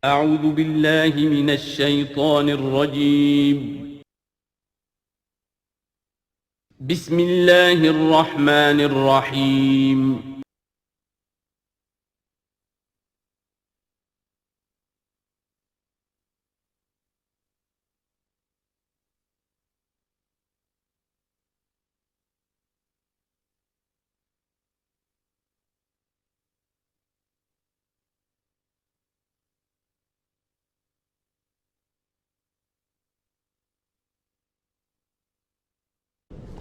أعوذ بالله من الشيطان الرجيم. بسم الله الرحمن الرحيم.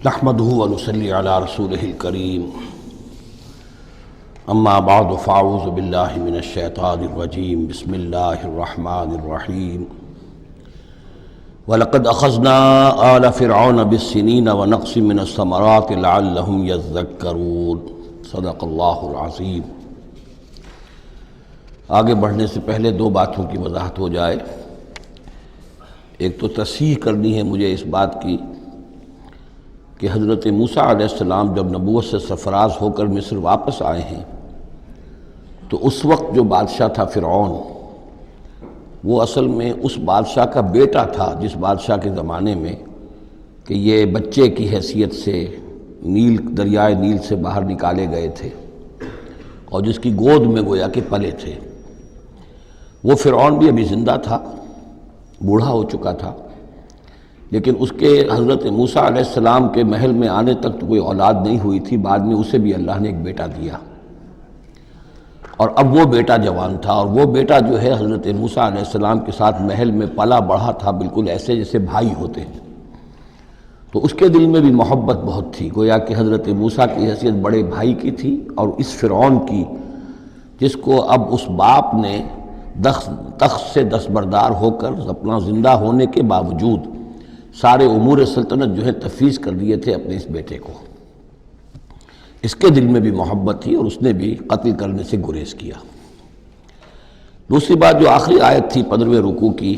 نحمده ونصلي على رسوله الكريم اما بعد فاعوذ باللہ من الشیطان الرجیم بسم اللہ الرحمن الرحیم وَلَقَدْ أَخَذْنَا آلَ فِرْعَوْنَ بِالسِّنِينَ وَنَقْصٍ مِّنَ الثَّمَرَاتِ لَعَلَّهُمْ يَذَّكَّرُونَ صدق اللہ العظیم۔ آگے بڑھنے سے پہلے دو باتوں کی وضاحت ہو جائے۔ ایک تو تصحیح کرنی ہے مجھے اس بات کی کہ حضرت موسیٰ علیہ السلام جب نبوت سے سرفراز ہو کر مصر واپس آئے ہیں تو اس وقت جو بادشاہ تھا فرعون، وہ اصل میں اس بادشاہ کا بیٹا تھا جس بادشاہ کے زمانے میں کہ یہ بچے کی حیثیت سے دریائے نیل سے باہر نکالے گئے تھے اور جس کی گود میں گویا کہ پلے تھے۔ وہ فرعون بھی ابھی زندہ تھا، بوڑھا ہو چکا تھا، لیکن اس کے حضرت موسیٰ علیہ السلام کے محل میں آنے تک تو کوئی اولاد نہیں ہوئی تھی۔ بعد میں اسے بھی اللہ نے ایک بیٹا دیا، اور اب وہ بیٹا جوان تھا، اور وہ بیٹا جو ہے حضرت موسیٰ علیہ السلام کے ساتھ محل میں پلا بڑھا تھا، بالکل ایسے جیسے بھائی ہوتے ہیں۔ تو اس کے دل میں بھی محبت بہت تھی، گویا کہ حضرت موسیٰ کی حیثیت بڑے بھائی کی تھی، اور اس فرعون کی جس کو اب اس باپ نے تخت سے دستبردار ہو کر اپنا زندہ ہونے کے باوجود سارے امور سلطنت جو ہے تفویض کر دیے تھے اپنے اس بیٹے کو، اس کے دل میں بھی محبت تھی اور اس نے بھی قتل کرنے سے گریز کیا۔ دوسری بات جو آخری آیت تھی 15ویں رکوع کی،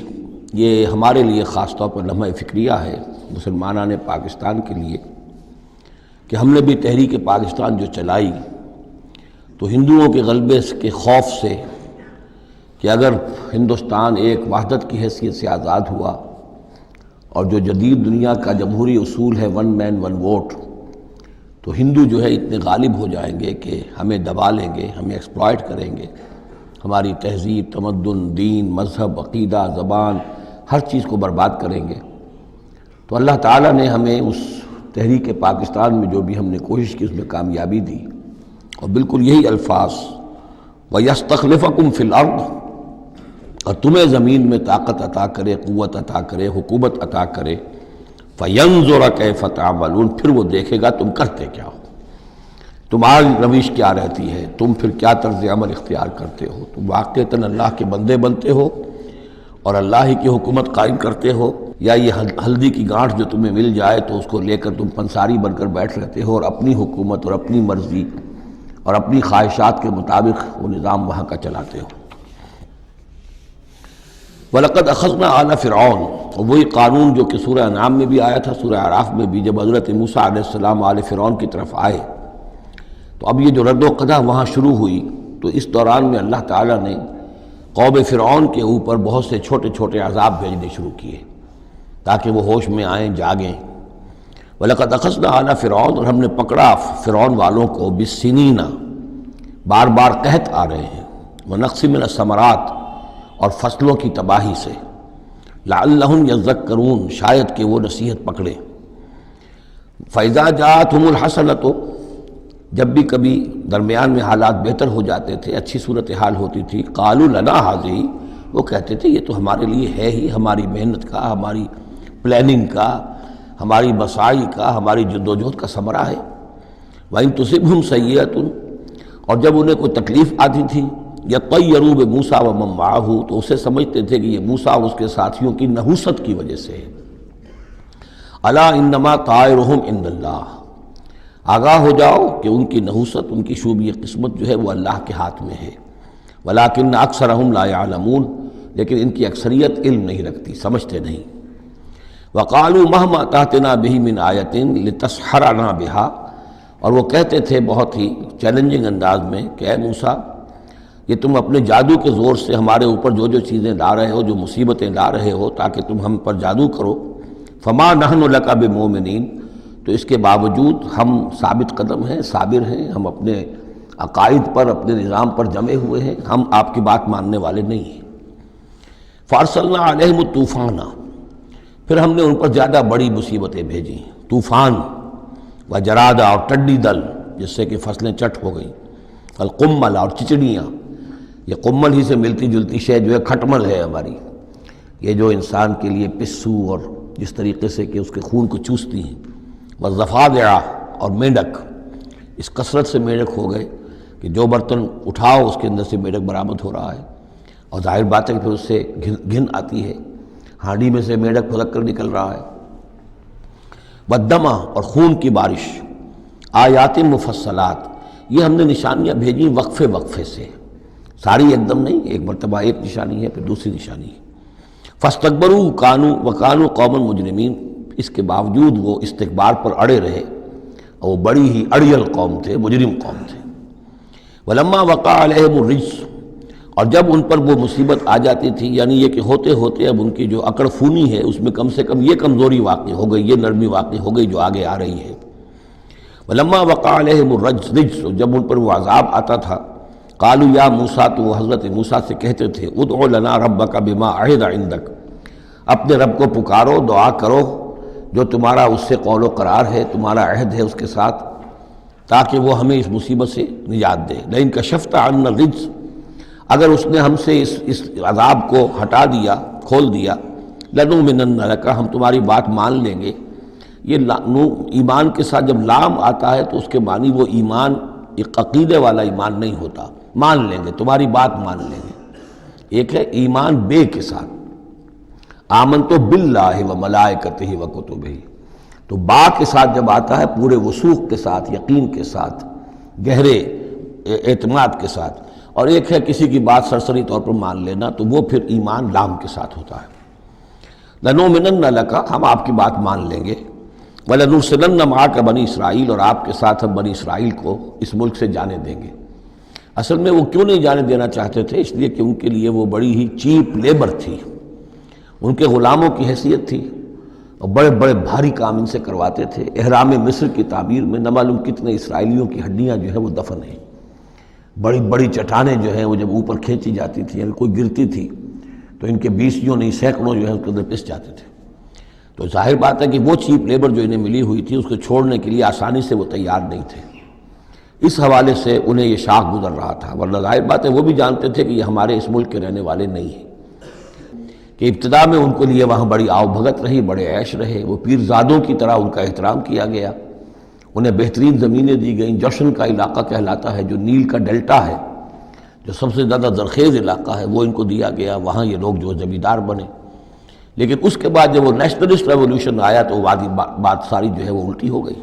یہ ہمارے لیے خاص طور پر لمحہ فکریہ ہے مسلمانان پاکستان کے لیے، کہ ہم نے بھی تحریک پاکستان جو چلائی تو ہندوؤں کے غلبے کے خوف سے کہ اگر ہندوستان ایک وحدت کی حیثیت سے آزاد ہوا اور جو جدید دنیا کا جمہوری اصول ہے ون مین ون ووٹ، تو ہندو جو ہے اتنے غالب ہو جائیں گے کہ ہمیں دبا لیں گے، ہمیں ایکسپلائٹ کریں گے، ہماری تہذیب، تمدن، دین، مذہب، عقیدہ، زبان، ہر چیز کو برباد کریں گے۔ تو اللہ تعالیٰ نے ہمیں اس تحریک پاکستان میں جو بھی ہم نے کوشش کی اس میں کامیابی دی، اور بالکل یہی الفاظ وَيَسْتَخْلِفَكُمْ فِي الْأَرْضِ، اور تمہیں زمین میں طاقت عطا کرے، قوت عطا کرے، حکومت عطا کرے، فَيَنْظُرَ كَيْفَ تَعْمَلُونَ، پھر وہ دیکھے گا تم کرتے کیا ہو، تمہاری روش کیا رہتی ہے، تم پھر کیا طرز عمل اختیار کرتے ہو، تم واقعتاً اللہ کے بندے بنتے ہو اور اللہ ہی کی حکومت قائم کرتے ہو، یا یہ ہلدی کی گانٹھ جو تمہیں مل جائے تو اس کو لے کر تم پنساری بن کر بیٹھ رہتے ہو اور اپنی حکومت اور اپنی مرضی اور اپنی خواہشات کے مطابق وہ نظام وہاں کا چلاتے ہو۔ وَلَقَدْ أَخَذْنَا آلَ فِرْعَوْنَ، اور وہی قانون جو کہ سورہ انعام میں بھی آیا تھا، سورہ اعراف میں بھی، جب حضرت موسیٰ علیہ السلام آل فرعون کی طرف آئے تو اب یہ جو رد و قدح وہاں شروع ہوئی، تو اس دوران میں اللہ تعالیٰ نے قوم فرعون کے اوپر بہت سے چھوٹے چھوٹے عذاب بھیجنے شروع کیے تاکہ وہ ہوش میں آئیں، جاگیں۔ وَلَقَدْ أَخَذْنَا آلَ فِرْعَوْنَ، اور ہم نے پکڑا فرعون والوں کو بِالسِّنِينَ، بار بار قحط آ رہے ہیں، وَنَقْصٍ مِّنَ الثَّمَرَاتِ، اور فصلوں کی تباہی سے، لعلہم یذکرون، شاید کہ وہ نصیحت پکڑے۔ فَإِذَا جَاءَتْهُمُ الْحَسَنَةُ، جب بھی کبھی درمیان میں حالات بہتر ہو جاتے تھے، اچھی صورتحال ہوتی تھی، قَالُوا لَنَا هَٰذِهِ، وہ کہتے تھے یہ تو ہمارے لیے ہے ہی، ہماری محنت کا، ہماری پلاننگ کا، ہماری مساعی کا، ہماری جدوجہد کا ثمرہ ہے۔ وَإِن تُصِبْهُمْ سَيِّئَةٌ، اور جب انہیں کوئی تکلیف آتی تھی، یطیروا بموسیٰ ومن معہ، تو اسے سمجھتے تھے کہ یہ موسیٰ اور اس کے ساتھیوں کی نحوست کی وجہ سے ہے۔ الا انما طائرہم عند اللہ، آگاہ ہو جاؤ کہ ان کی نحوست، ان کی شوبی قسمت جو ہے وہ اللہ کے ہاتھ میں ہے۔ ولکن اکثرہم لا یعلمون، لیکن ان کی اکثریت علم نہیں رکھتی، سمجھتے نہیں۔ وقالوا مہما تأتنا بہ من آیۃ لتسحرنا بہا، اور وہ کہتے تھے بہت ہی چیلنجنگ انداز میں کہ اے موسیٰ، یہ تم اپنے جادو کے زور سے ہمارے اوپر جو جو چیزیں لا رہے ہو، جو مصیبتیں لا رہے ہو تاکہ تم ہم پر جادو کرو، فما نحن لک بمؤمنین، تو اس کے باوجود ہم ثابت قدم ہیں، صابر ہیں، ہم اپنے عقائد پر، اپنے نظام پر جمے ہوئے ہیں، ہم آپ کی بات ماننے والے نہیں ہیں۔ فارسلنا علیہم الطوفان، پھر ہم نے ان پر زیادہ بڑی مصیبتیں بھیجیں، طوفان و جرادہ اور ٹڈی دل جس سے کہ فصلیں چٹ ہو گئیں، القمل اور چچڑیاں، یہ قمل ہی سے ملتی جلتی شے جو ہے کھٹمل ہے ہماری، یہ جو انسان کے لیے پسو اور جس طریقے سے کہ اس کے خون کو چوستی ہیں، والضفادع اور میںڈک، اس کثرت سے میںڈک ہو گئے کہ جو برتن اٹھاؤ اس کے اندر سے میںڈک برآمد ہو رہا ہے، اور ظاہر بات ہے کہ پھر اس سے گھن آتی ہے، ہانڈی میں سے میںڈک پھلک کر نکل رہا ہے، والدمع اور خون کی بارش، آیات مفصلات، یہ ہم نے نشانیاں بھیجی وقفے وقفے سے، ساری ایک دم نہیں، ایک مرتبہ ایک نشانی ہے پھر دوسری نشانی ہے۔ فاستکبروا وکانوا قوما مجرمین، اس کے باوجود وہ استکبار پر اڑے رہے، اور وہ بڑی ہی اڑیل قوم تھے، مجرم قوم تھے۔ ولما وقع علیہم الرجس، اور جب ان پر وہ مصیبت آ جاتی تھی، یعنی یہ کہ ہوتے ہوتے اب ان کی جو اکڑ فونی ہے اس میں کم سے کم یہ کمزوری واقع ہو گئی، یہ نرمی واقع ہو گئی جو آگے آ رہی ہے۔ ولما وقع علیہم الرجس، جب ان پر وہ عذاب آتا تھا، قالوا یا موسیٰ، تو وہ حضرت موسیٰ سے کہتے تھے، ادع لنا ربک بما عہد عندک، اپنے رب کو پکارو، دعا کرو جو تمہارا اس سے قول و قرار ہے، تمہارا عہد ہے اس کے ساتھ، تاکہ وہ ہمیں اس مصیبت سے نجات دے۔ لئن کشفت عنا الرجس، اگر اس نے ہم سے اس عذاب کو ہٹا دیا، کھول دیا، لنؤمنن لک، ہم تمہاری بات مان لیں گے۔ یہ ایمان کے ساتھ جب لام آتا ہے تو اس کے معنی وہ ایمان ایک عقیدے والا ایمان نہیں ہوتا، مان لیں گے، تمہاری بات مان لیں گے۔ ایک ہے ایمان بے کے ساتھ، آمنت باللہ و ملائکتہ و کتبہ، تو با کے ساتھ جب آتا ہے پورے وثوق کے ساتھ، یقین کے ساتھ، گہرے اعتماد کے ساتھ، اور ایک ہے کسی کی بات سرسری طور پر مان لینا، تو وہ پھر ایمان لام کے ساتھ ہوتا ہے۔ لنؤمنن لک، ہم آپ کی بات مان لیں گے، وَلَنُرْسِلَنَّ مَعَكَ بنی اسرائیل، اور آپ کے ساتھ ہم بنی اسرائیل کو اس ملک سے جانے دیں گے۔ اصل میں وہ کیوں نہیں جانے دینا چاہتے تھے؟ اس لیے کہ ان کے لیے وہ بڑی ہی چیپ لیبر تھی، ان کے غلاموں کی حیثیت تھی، اور بڑے بڑے بھاری کام ان سے کرواتے تھے۔ احرام مصر کی تعبیر میں نہ معلوم کتنے اسرائیلیوں کی ہڈیاں جو ہے وہ دفن ہیں، بڑی بڑی چٹانیں جو ہیں وہ جب اوپر کھینچی جاتی تھیں، اگر کوئی گرتی تھی تو ان کے بیسیوں نہیں سینکڑوں جو ہے اس کے اندر پس جاتے تھے۔ تو ظاہر بات ہے کہ وہ چیپ لیبر جو انہیں ملی ہوئی تھی اس کو چھوڑنے کے لیے آسانی سے وہ تیار نہیں تھے، اس حوالے سے انہیں یہ شاخ گزر رہا تھا، ورنہ ظاہر بات ہے وہ بھی جانتے تھے کہ یہ ہمارے اس ملک کے رہنے والے نہیں ہیں، کہ ابتدا میں ان کے لیے وہاں بڑی آؤ بھگت رہی، بڑے عیش رہے، وہ پیرزادوں کی طرح ان کا احترام کیا گیا، انہیں بہترین زمینیں دی گئیں۔ جوشن کا علاقہ کہلاتا ہے، جو نیل کا ڈیلٹا ہے، جو سب سے زیادہ زرخیز علاقہ ہے، وہ ان کو دیا گیا، وہاں یہ لوگ جو زمیندار بنے۔ لیکن اس کے بعد جب وہ نیشنلسٹ ریولوشن آیا تو بات ساری جو ہے وہ الٹی ہو گئی،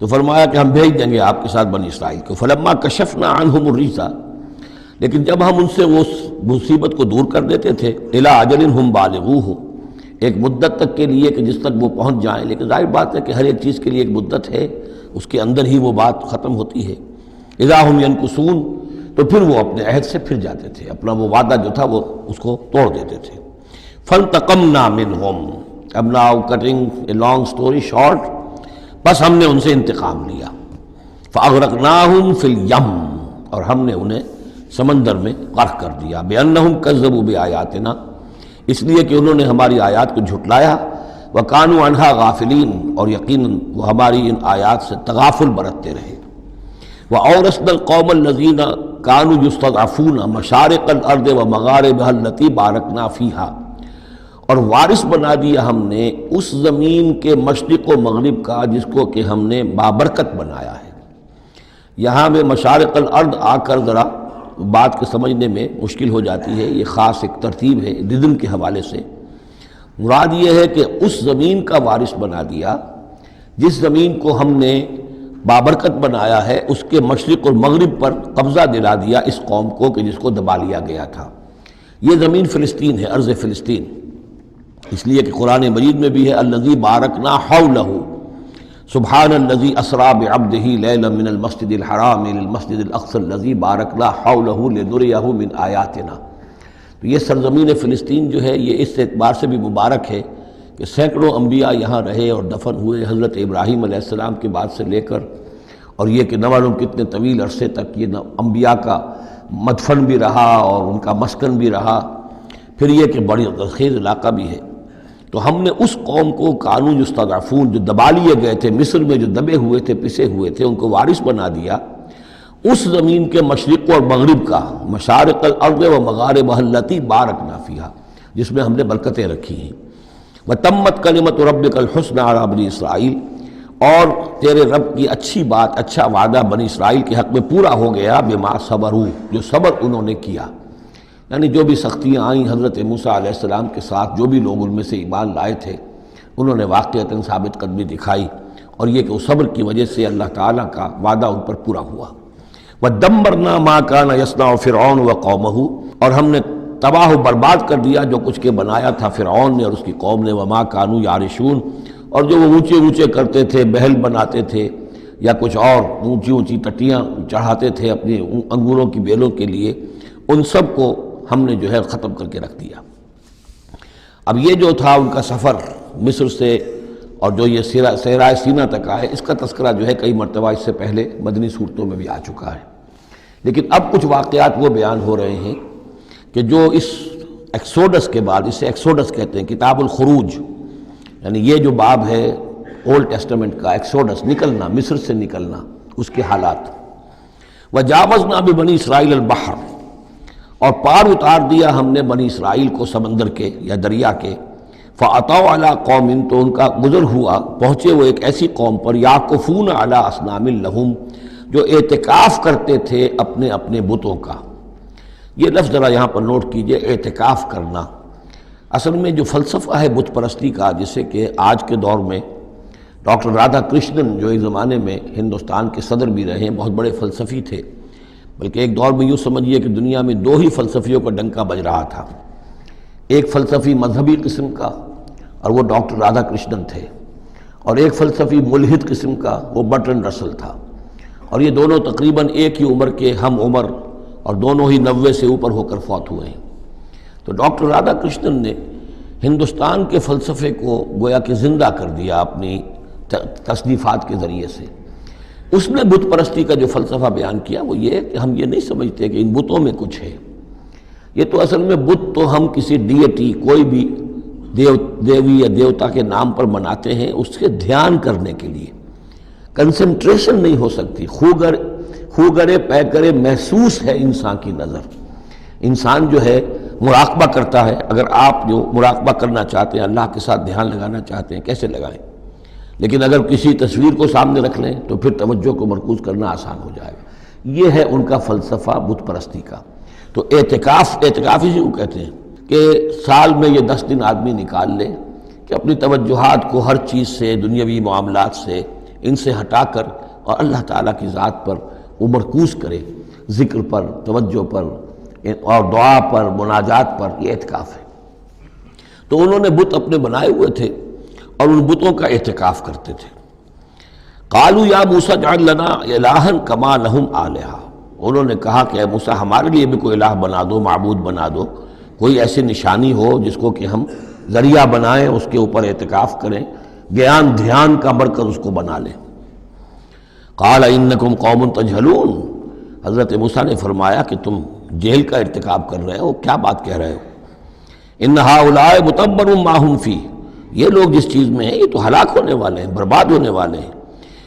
تو فرمایا کہ ہم بھیج دیں گے آپ کے ساتھ بنی اسرائیل کو۔ فلما کشفنا عنہم الرجس، لیکن جب ہم ان سے وہ مصیبت کو دور کر دیتے تھے، الی اجل ہم بالغوہ، ایک مدت تک کے لیے کہ جس تک وہ پہنچ جائیں، لیکن ظاہر بات ہے کہ ہر ایک چیز کے لیے ایک مدت ہے، اس کے اندر ہی وہ بات ختم ہوتی ہے۔ اذا ہم ینکثون، تو پھر وہ اپنے عہد سے پھر جاتے تھے، اپنا وہ وعدہ جو تھا وہ اس کو توڑ دیتے تھے۔ فانتقمنا منہم، اب now cutting a long story short, بس ہم نے ان سے انتقام لیا۔ فاغرقناہم فی الیم، اور ہم نے انہیں سمندر میں غرق کر دیا، بانہم کذبوا بآیاتنا، اس لیے کہ انہوں نے ہماری آیات کو جھٹلایا، وکانوا عنہا غافلین، اور یقیناً وہ ہماری ان آیات سے تغافل برتتے رہے۔ وَأَوْرَثْنَا الْقَوْمَ الَّذِينَ كَانُوا يُسْتَضْعَفُونَ مَشَارِقَ الْأَرْضِ وَمَغَارِبَهَا الَّتِي بَارَكْنَا فِيهَا، اور وارث بنا دیا ہم نے اس زمین کے مشرق و مغرب کا جس کو کہ ہم نے بابرکت بنایا ہے۔ یہاں میں مشارق الارض آ کر ذرا بات کے سمجھنے میں مشکل ہو جاتی ہے، یہ خاص ایک ترتیب ہے رزم کے حوالے سے۔ مراد یہ ہے کہ اس زمین کا وارث بنا دیا جس زمین کو ہم نے بابرکت بنایا ہے، اس کے مشرق اور مغرب پر قبضہ دلا دیا اس قوم کو کہ جس کو دبا لیا گیا تھا۔ یہ زمین فلسطین ہے، ارض فلسطین، اس لیے کہ قرآن مجید میں بھی ہے الذی بارکنا حولہ، سبحان الذی اسری بعبدہ لیلا من المسجد الحرام الى المسجد الاقصی الذی بارکنا حولہ لنریہ من آیاتنا۔ تو یہ سرزمین فلسطین جو ہے یہ اس اعتبار سے بھی مبارک ہے کہ سینکڑوں انبیاء یہاں رہے اور دفن ہوئے، حضرت ابراہیم علیہ السلام کے بعد سے لے کر، اور یہ کہ نہ معلوم کتنے طویل عرصے تک یہ انبیاء کا مدفن بھی رہا اور ان کا مسکن بھی رہا۔ پھر یہ کہ بڑی زرخیز علاقہ بھی ہے۔ تو ہم نے اس قوم کو کانو یستضعفون، جو دبا لیے گئے تھے مصر میں، جو دبے ہوئے تھے پسے ہوئے تھے، ان کو وارث بنا دیا اس زمین کے مشرق اور مغرب کا، مشارق الارض و مغاربها التی بارکنا فیہا، جس میں ہم نے برکتیں رکھی ہیں۔ وتمت کلمۃ ربک الحسنی علی بنی اسرائیل، اور تیرے رب کی اچھی بات، اچھا وعدہ بنی اسرائیل کے حق میں پورا ہو گیا، بما صبروا، جو صبر انہوں نے کیا۔ یعنی جو بھی سختیاں آئیں حضرت موسیٰ علیہ السلام کے ساتھ، جو بھی لوگ ان میں سے ایمان لائے تھے، انہوں نے واقعتاً ثابت قدمی دکھائی، اور یہ کہ اس صبر کی وجہ سے اللہ تعالیٰ کا وعدہ ان پر پورا ہوا۔ وَدَمَّرْنَا مَا كَانَ يَصْنَعُ فِرْعَوْنُ وَقَوْمُهُ، اور ہم نے تباہ و برباد کر دیا جو کچھ کے بنایا تھا فرعون نے اور اس کی قوم نے، وَمَا كَانُوا يَعْرِشُونَ، اور جو وہ اونچے اونچے کرتے تھے، محل بناتے تھے یا کچھ اور اونچی اونچی ٹٹیاں چڑھاتے تھے اپنی انگوروں کی بیلوں کے لیے، ان سب کو ہم نے جو ہے ختم کر کے رکھ دیا۔ اب یہ جو تھا ان کا سفر مصر سے اور جو یہ صحرائے سینا تک آئے، اس کا تذکرہ جو ہے کئی مرتبہ اس سے پہلے مدنی صورتوں میں بھی آ چکا ہے، لیکن اب کچھ واقعات وہ بیان ہو رہے ہیں کہ جو اس ایکسوڈس کے بعد، اسے ایکسوڈس کہتے ہیں، کتاب الخروج، یعنی یہ جو باب ہے اولڈ ٹیسٹمنٹ کا، ایکسوڈس، نکلنا، مصر سے نکلنا، اس کے حالات۔ وجاوزنا ببنی اسرائیل البحر، اور پار اتار دیا ہم نے بنی اسرائیل کو سمندر کے یا دریا کے، فَأَتَوْا عَلَىٰ قَوْمٍ، تو ان کا گزر ہوا، پہنچے وہ ایک ایسی قوم پر، یعکفون علی اصنام لہم، جو اعتکاف کرتے تھے اپنے اپنے بتوں کا۔ یہ لفظ ذرا یہاں پر نوٹ کیجئے، اعتکاف کرنا۔ اصل میں جو فلسفہ ہے بت پرستی کا، جسے کہ آج کے دور میں ڈاکٹر رادھا کرشنن، جو ایک زمانے میں ہندوستان کے صدر بھی رہے ہیں، بہت بڑے فلسفی تھے، بلکہ ایک دور میں یوں سمجھیے کہ دنیا میں دو ہی فلسفیوں کا ڈنکا بج رہا تھا، ایک فلسفی مذہبی قسم کا اور وہ ڈاکٹر رادھا کرشنن تھے، اور ایک فلسفی ملحد قسم کا، وہ برٹرنڈ رسل تھا، اور یہ دونوں تقریباً ایک ہی عمر کے ہم عمر، اور دونوں ہی 90 سے اوپر ہو کر فوت ہوئے ہیں۔ تو ڈاکٹر رادھا کرشنن نے ہندوستان کے فلسفے کو گویا کہ زندہ کر دیا اپنی تصنیفات کے ذریعے سے۔ اس نے بت پرستی کا جو فلسفہ بیان کیا وہ یہ ہے کہ ہم یہ نہیں سمجھتے کہ ان بتوں میں کچھ ہے، یہ تو اصل میں بت تو ہم کسی ڈیٹی، کوئی بھی دیوی یا دیوتا کے نام پر مناتے ہیں، اس کے دھیان کرنے کے لیے، کنسنٹریشن نہیں ہو سکتی، خوگرے پے کرے محسوس ہے انسان کی نظر۔ انسان جو ہے مراقبہ کرتا ہے، اگر آپ جو مراقبہ کرنا چاہتے ہیں، اللہ کے ساتھ دھیان لگانا چاہتے ہیں، کیسے لگائیں؟ لیکن اگر کسی تصویر کو سامنے رکھ لیں تو پھر توجہ کو مرکوز کرنا آسان ہو جائے گا۔ یہ ہے ان کا فلسفہ بت پرستی کا۔ تو اعتکاف اسی کو کہتے ہیں کہ سال میں یہ 10 دن آدمی نکال لے کہ اپنی توجہات کو ہر چیز سے، دنیاوی معاملات سے، ان سے ہٹا کر اور اللہ تعالیٰ کی ذات پر وہ مرکوز کرے، ذکر پر، توجہ پر اور دعا پر، مناجات پر، یہ اعتکاف ہے۔ تو انہوں نے بت اپنے بنائے ہوئے تھے اور ان بتوں کا اعتکاف کرتے تھے۔ قالوا یا موسیٰ اجعل لنا الہا کما لہم آلہہ، انہوں نے کہا کہ اے موسیٰ ہمارے لیے بھی کوئی الہ بنا دو، معبود بنا دو، کوئی ایسی نشانی ہو جس کو کہ ہم ذریعہ بنائیں، اس کے اوپر اعتکاف کریں، گیان دھیان کا مرکز اس کو بنا لیں۔ قال انکم قوم تجہلون، حضرت موسیٰ نے فرمایا کہ تم جہل کا ارتکاب کر رہے ہو، کیا بات کہہ رہے ہو؟ ان ہؤلاء متبر ما هم فیہ، یہ لوگ جس چیز میں ہیں یہ تو ہلاک ہونے والے ہیں، برباد ہونے والے ہیں۔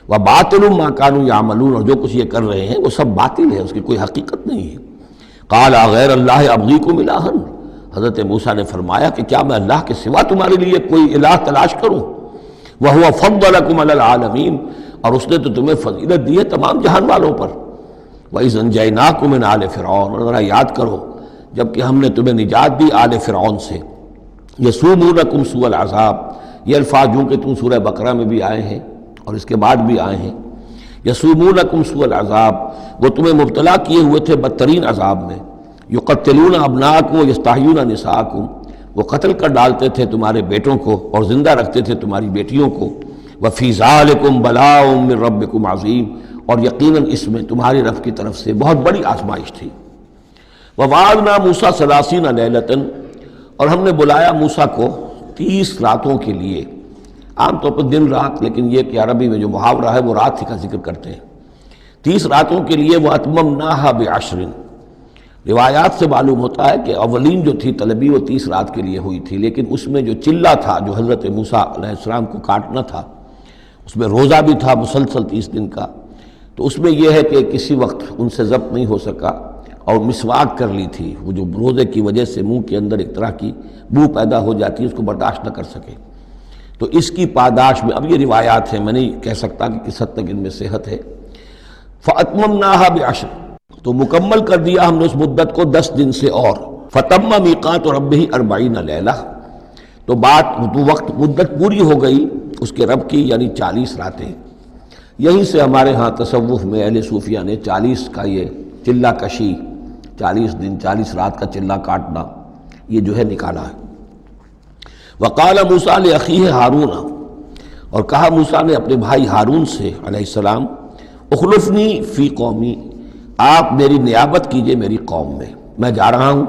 وباطل ما كانوا يعملون، اور جو کچھ یہ کر رہے ہیں وہ سب باطل ہے، اس کی کوئی حقیقت نہیں ہے۔ قال غیر اللہ ابغیکم الہا، حضرت موسیٰ نے فرمایا کہ کیا میں اللہ کے سوا تمہارے لیے کوئی الہ تلاش کروں؟ وہو فضلکم علی العالمین، اور اس نے تو تمہیں فضیلت دی ہے تمام جہان والوں پر۔ وَإِذْ أَنْجَيْنَاكُمْ مِنْ آلِ فِرْعَوْنَ، اور ذرا یاد کرو جب کہ ہم نے تمہیں نجات دی آل فرعون سے۔ یسومونکم سوء العذاب، یہ الفاظ جو کہ تم سورہ بقرہ میں بھی آئے ہیں اور اس کے بعد بھی آئے ہیں۔ یسومونکم سوء العذاب، وہ تمہیں مبتلا کیے ہوئے تھے بدترین عذاب میں۔ یقتلون ابناءکم ویستحیون نساءکم، وہ قتل کر ڈالتے تھے تمہارے بیٹوں کو اور زندہ رکھتے تھے تمہاری بیٹیوں کو۔ وفی ذالکم بلاء من ربکم عظیم، اور یقیناً اس میں تمہاری رب کی طرف سے بہت بڑی آزمائش تھی۔ ووعدنا موسیٰ 30 لیلۃ، اور ہم نے بلایا موسیٰ کو 30 راتوں کے لیے، عام طور پر دن رات، لیکن یہ کہ عربی میں جو محاورہ ہے وہ رات کا ذکر کرتے ہیں، 30 راتوں کے لیے۔ وَأَتْمَمْنَاهَا بِعَشْرٍ، روایات سے معلوم ہوتا ہے کہ اولین جو تھی طلبی وہ 30 رات کے لیے ہوئی تھی، لیکن اس میں جو چلہ تھا جو حضرت موسیٰ علیہ السلام کو کاٹنا تھا، اس میں روزہ بھی تھا مسلسل 30 دن کا، تو اس میں یہ ہے کہ کسی وقت ان سے ضبط نہیں ہو سکا، اور مسواک کر لی تھی، وہ جو روزے کی وجہ سے منہ کے اندر ایک طرح کی بو پیدا ہو جاتی ہے، اس کو برداشت نہ کر سکے، تو اس کی پاداش میں، اب یہ روایات ہیں، میں نہیں کہہ سکتا کہ کس حد تک ان میں صحت ہے۔ فَأَتْمَمْنَاهَا بِعَشْرٍ، تو مکمل کر دیا ہم نے اس مدت کو 10 دن سے اور۔ فَتَمَّ مِيقَاتُ رَبِّهِ 40 لَيْلَةً، تو وقت مدت پوری ہو گئی اس کے رب کی، یعنی 40 راتیں۔ یہیں سے ہمارے ہاں تصوف میں اہل صوفیہ نے 40 کا یہ چلہ کشی، 40 دن 40 رات کا چلہ کاٹنا، یہ جو ہے نکالا ہے۔ وقال موسیٰ لأخیہ ہارون، اور کہا موسیٰ نے اپنے بھائی ہارون سے علیہ السلام، اخلفنی فی قومی، آپ میری نیابت کیجئے میری قوم میں جا رہا ہوں،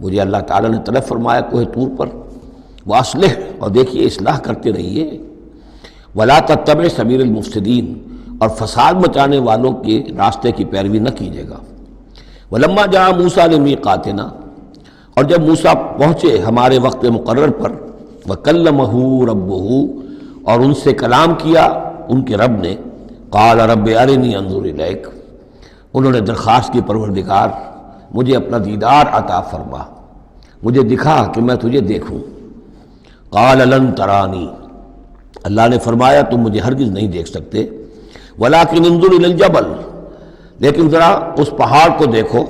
مجھے اللہ تعالیٰ نے طلب فرمایا کوہ طور پر، واصلح، اور دیکھیے اصلاح کرتے رہیے، ولا تتبع سبیل المفسدین، اور فساد مچانے والوں کے راستے کی پیروی نہ کیجیے گا۔ ولما جاء موسیٰ لمیقاتنا، اور جب موسیٰ پہنچے ہمارے وقت مقرر پر، وکلمہ ربہ، اور ان سے کلام کیا ان کے رب نے، قال رب ارنی انظر الیک، انہوں نے درخواست کی پروردگار مجھے اپنا دیدار عطا فرما، مجھے دکھا کہ میں تجھے دیکھوں۔ قال لن ترانی، اللہ نے فرمایا تم مجھے ہرگز نہیں دیکھ سکتے، ولکن انظر الی الجبل، لیکن ذرا اس پہاڑ کو دیکھو،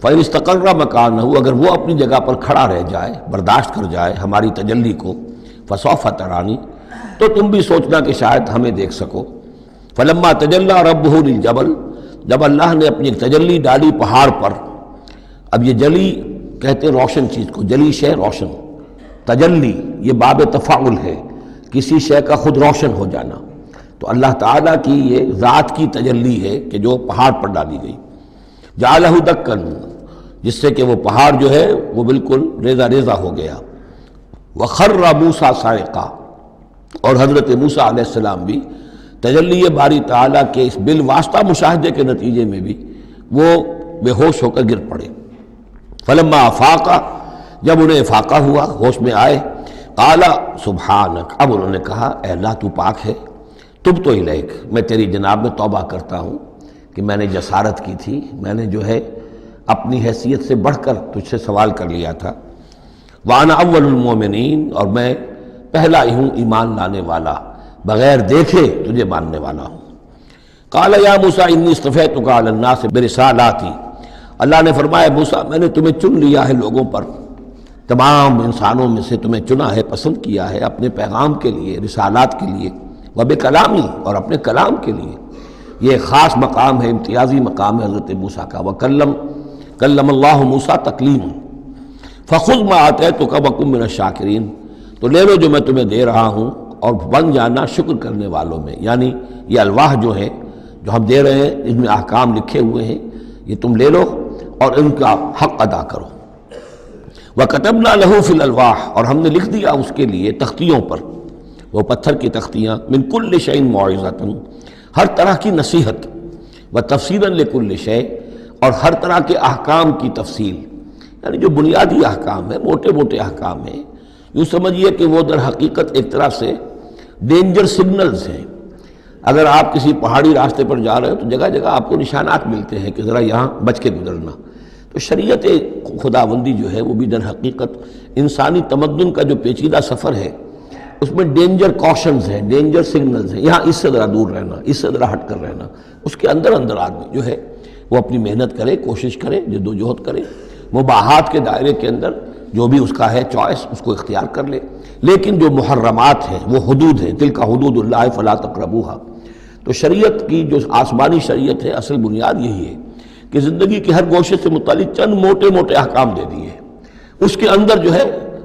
فإن استقر مکانہ، اگر وہ اپنی جگہ پر کھڑا رہ جائے، برداشت کر جائے ہماری تجلی کو، فسوف ترانی، تو تم بھی سوچنا کہ شاید ہمیں دیکھ سکو۔ فلما تجلی ربہ للجبل، جب اللہ نے اپنی تجلی ڈالی پہاڑ پر، اب یہ جلی کہتے ہیں روشن چیز کو، جلی شے روشن، تجلی یہ باب تفاعل ہے، کسی شے کا خود روشن ہو جانا، تو اللہ تعالیٰ کی یہ ذات کی تجلی ہے کہ جو پہاڑ پر ڈالی گئی، جعلہ دکن، جس سے کہ وہ پہاڑ جو ہے وہ بالکل ریزہ ریزہ ہو گیا۔ وخر موسیٰ صاعقا، اور حضرت موسیٰ علیہ السلام بھی تجلی باری تعالیٰ کے اس بالواسطہ مشاہدے کے نتیجے میں بھی وہ بے ہوش ہو کر گر پڑے۔ فلما افاقا، جب انہیں افاقہ ہوا، ہوش میں آئے، قال سبحانک، اب انہوں نے کہا اے اللہ تو پاک ہے، تبت الیک، میں تیری جناب میں توبہ کرتا ہوں کہ میں نے جسارت کی تھی، میں نے جو ہے اپنی حیثیت سے بڑھ کر تجھ سے سوال کر لیا تھا۔ وانا اول المومنین، اور میں پہلا ہی ہوں ایمان لانے والا، بغیر دیکھے تجھے ماننے والا ہوں۔ قال یا موسیٰ انی اصطفیتک علی الناس برسالاتی، اللہ نے فرمایا موسیٰ میں نے تمہیں چن لیا ہے لوگوں پر، تمام انسانوں میں سے تمہیں چنا ہے، پسند کیا ہے اپنے پیغام کے لیے، رسالات کے لیے، وبکلامی، اور اپنے کلام کے لیے۔ یہ خاص مقام ہے، امتیازی مقام ہے حضرت موسیٰ کا۔ کلم اللہ موسیٰ تکلیم، فخذ ما آتیتک وکن من الشاکرین، تو لے لو جو میں تمہیں دے رہا ہوں اور بن جانا شکر کرنے والوں میں، یعنی یہ الواح جو ہے جو ہم دے رہے ہیں اس میں احکام لکھے ہوئے ہیں، یہ تم لے لو اور ان کا حق ادا کرو۔ وَكَتَبْنَا لَهُ فِي الْأَلْوَاحِ، اور ہم نے لکھ دیا اس کے لیے تختیوں پر، وہ پتھر کی تختیاں، مِن كُلِّ شَيْءٍ مَوْعِظَةً، ہر طرح کی نصیحت، وَتَفْصِيلًا لِكُلِّ شَيْءٍ، اور ہر طرح کے احکام کی تفصیل، یعنی جو بنیادی احکام ہیں، موٹے موٹے احکام ہیں، یوں سمجھیے کہ وہ در حقیقت ایک طرح سے ڈینجر سگنلز ہیں۔ اگر آپ کسی پہاڑی راستے پر جا رہے ہیں تو جگہ جگہ آپ کو نشانات ملتے ہیں کہ ذرا یہاں بچ کے گزرنا، تو شریعت خداوندی جو ہے وہ بھی در حقیقت انسانی تمدن کا جو پیچیدہ سفر ہے اس میں ڈینجر کوشنز ہیں، ڈینجر سگنلز ہیں، یہاں اس سے ذرا دور رہنا، اس سے ذرا ہٹ کر رہنا، اس کے اندر اندر آدمی جو ہے وہ اپنی محنت کرے، کوشش کرے، جد و جہد کرے، مباحات کے دائرے کے اندر جو بھی اس کا ہے چوائس اس کو اختیار کر لے، لیکن جو محرمات ہیں وہ حدود ہیں، تلک حدود اللہ فلا تقربوہا۔ تو شریعت کی جو آسمانی شریعت ہے اصل بنیاد یہی ہے کہ زندگی کے ہر گوشے سے متعلق چند موٹے موٹے احکام دے دیے، اس کے اندر جو ہے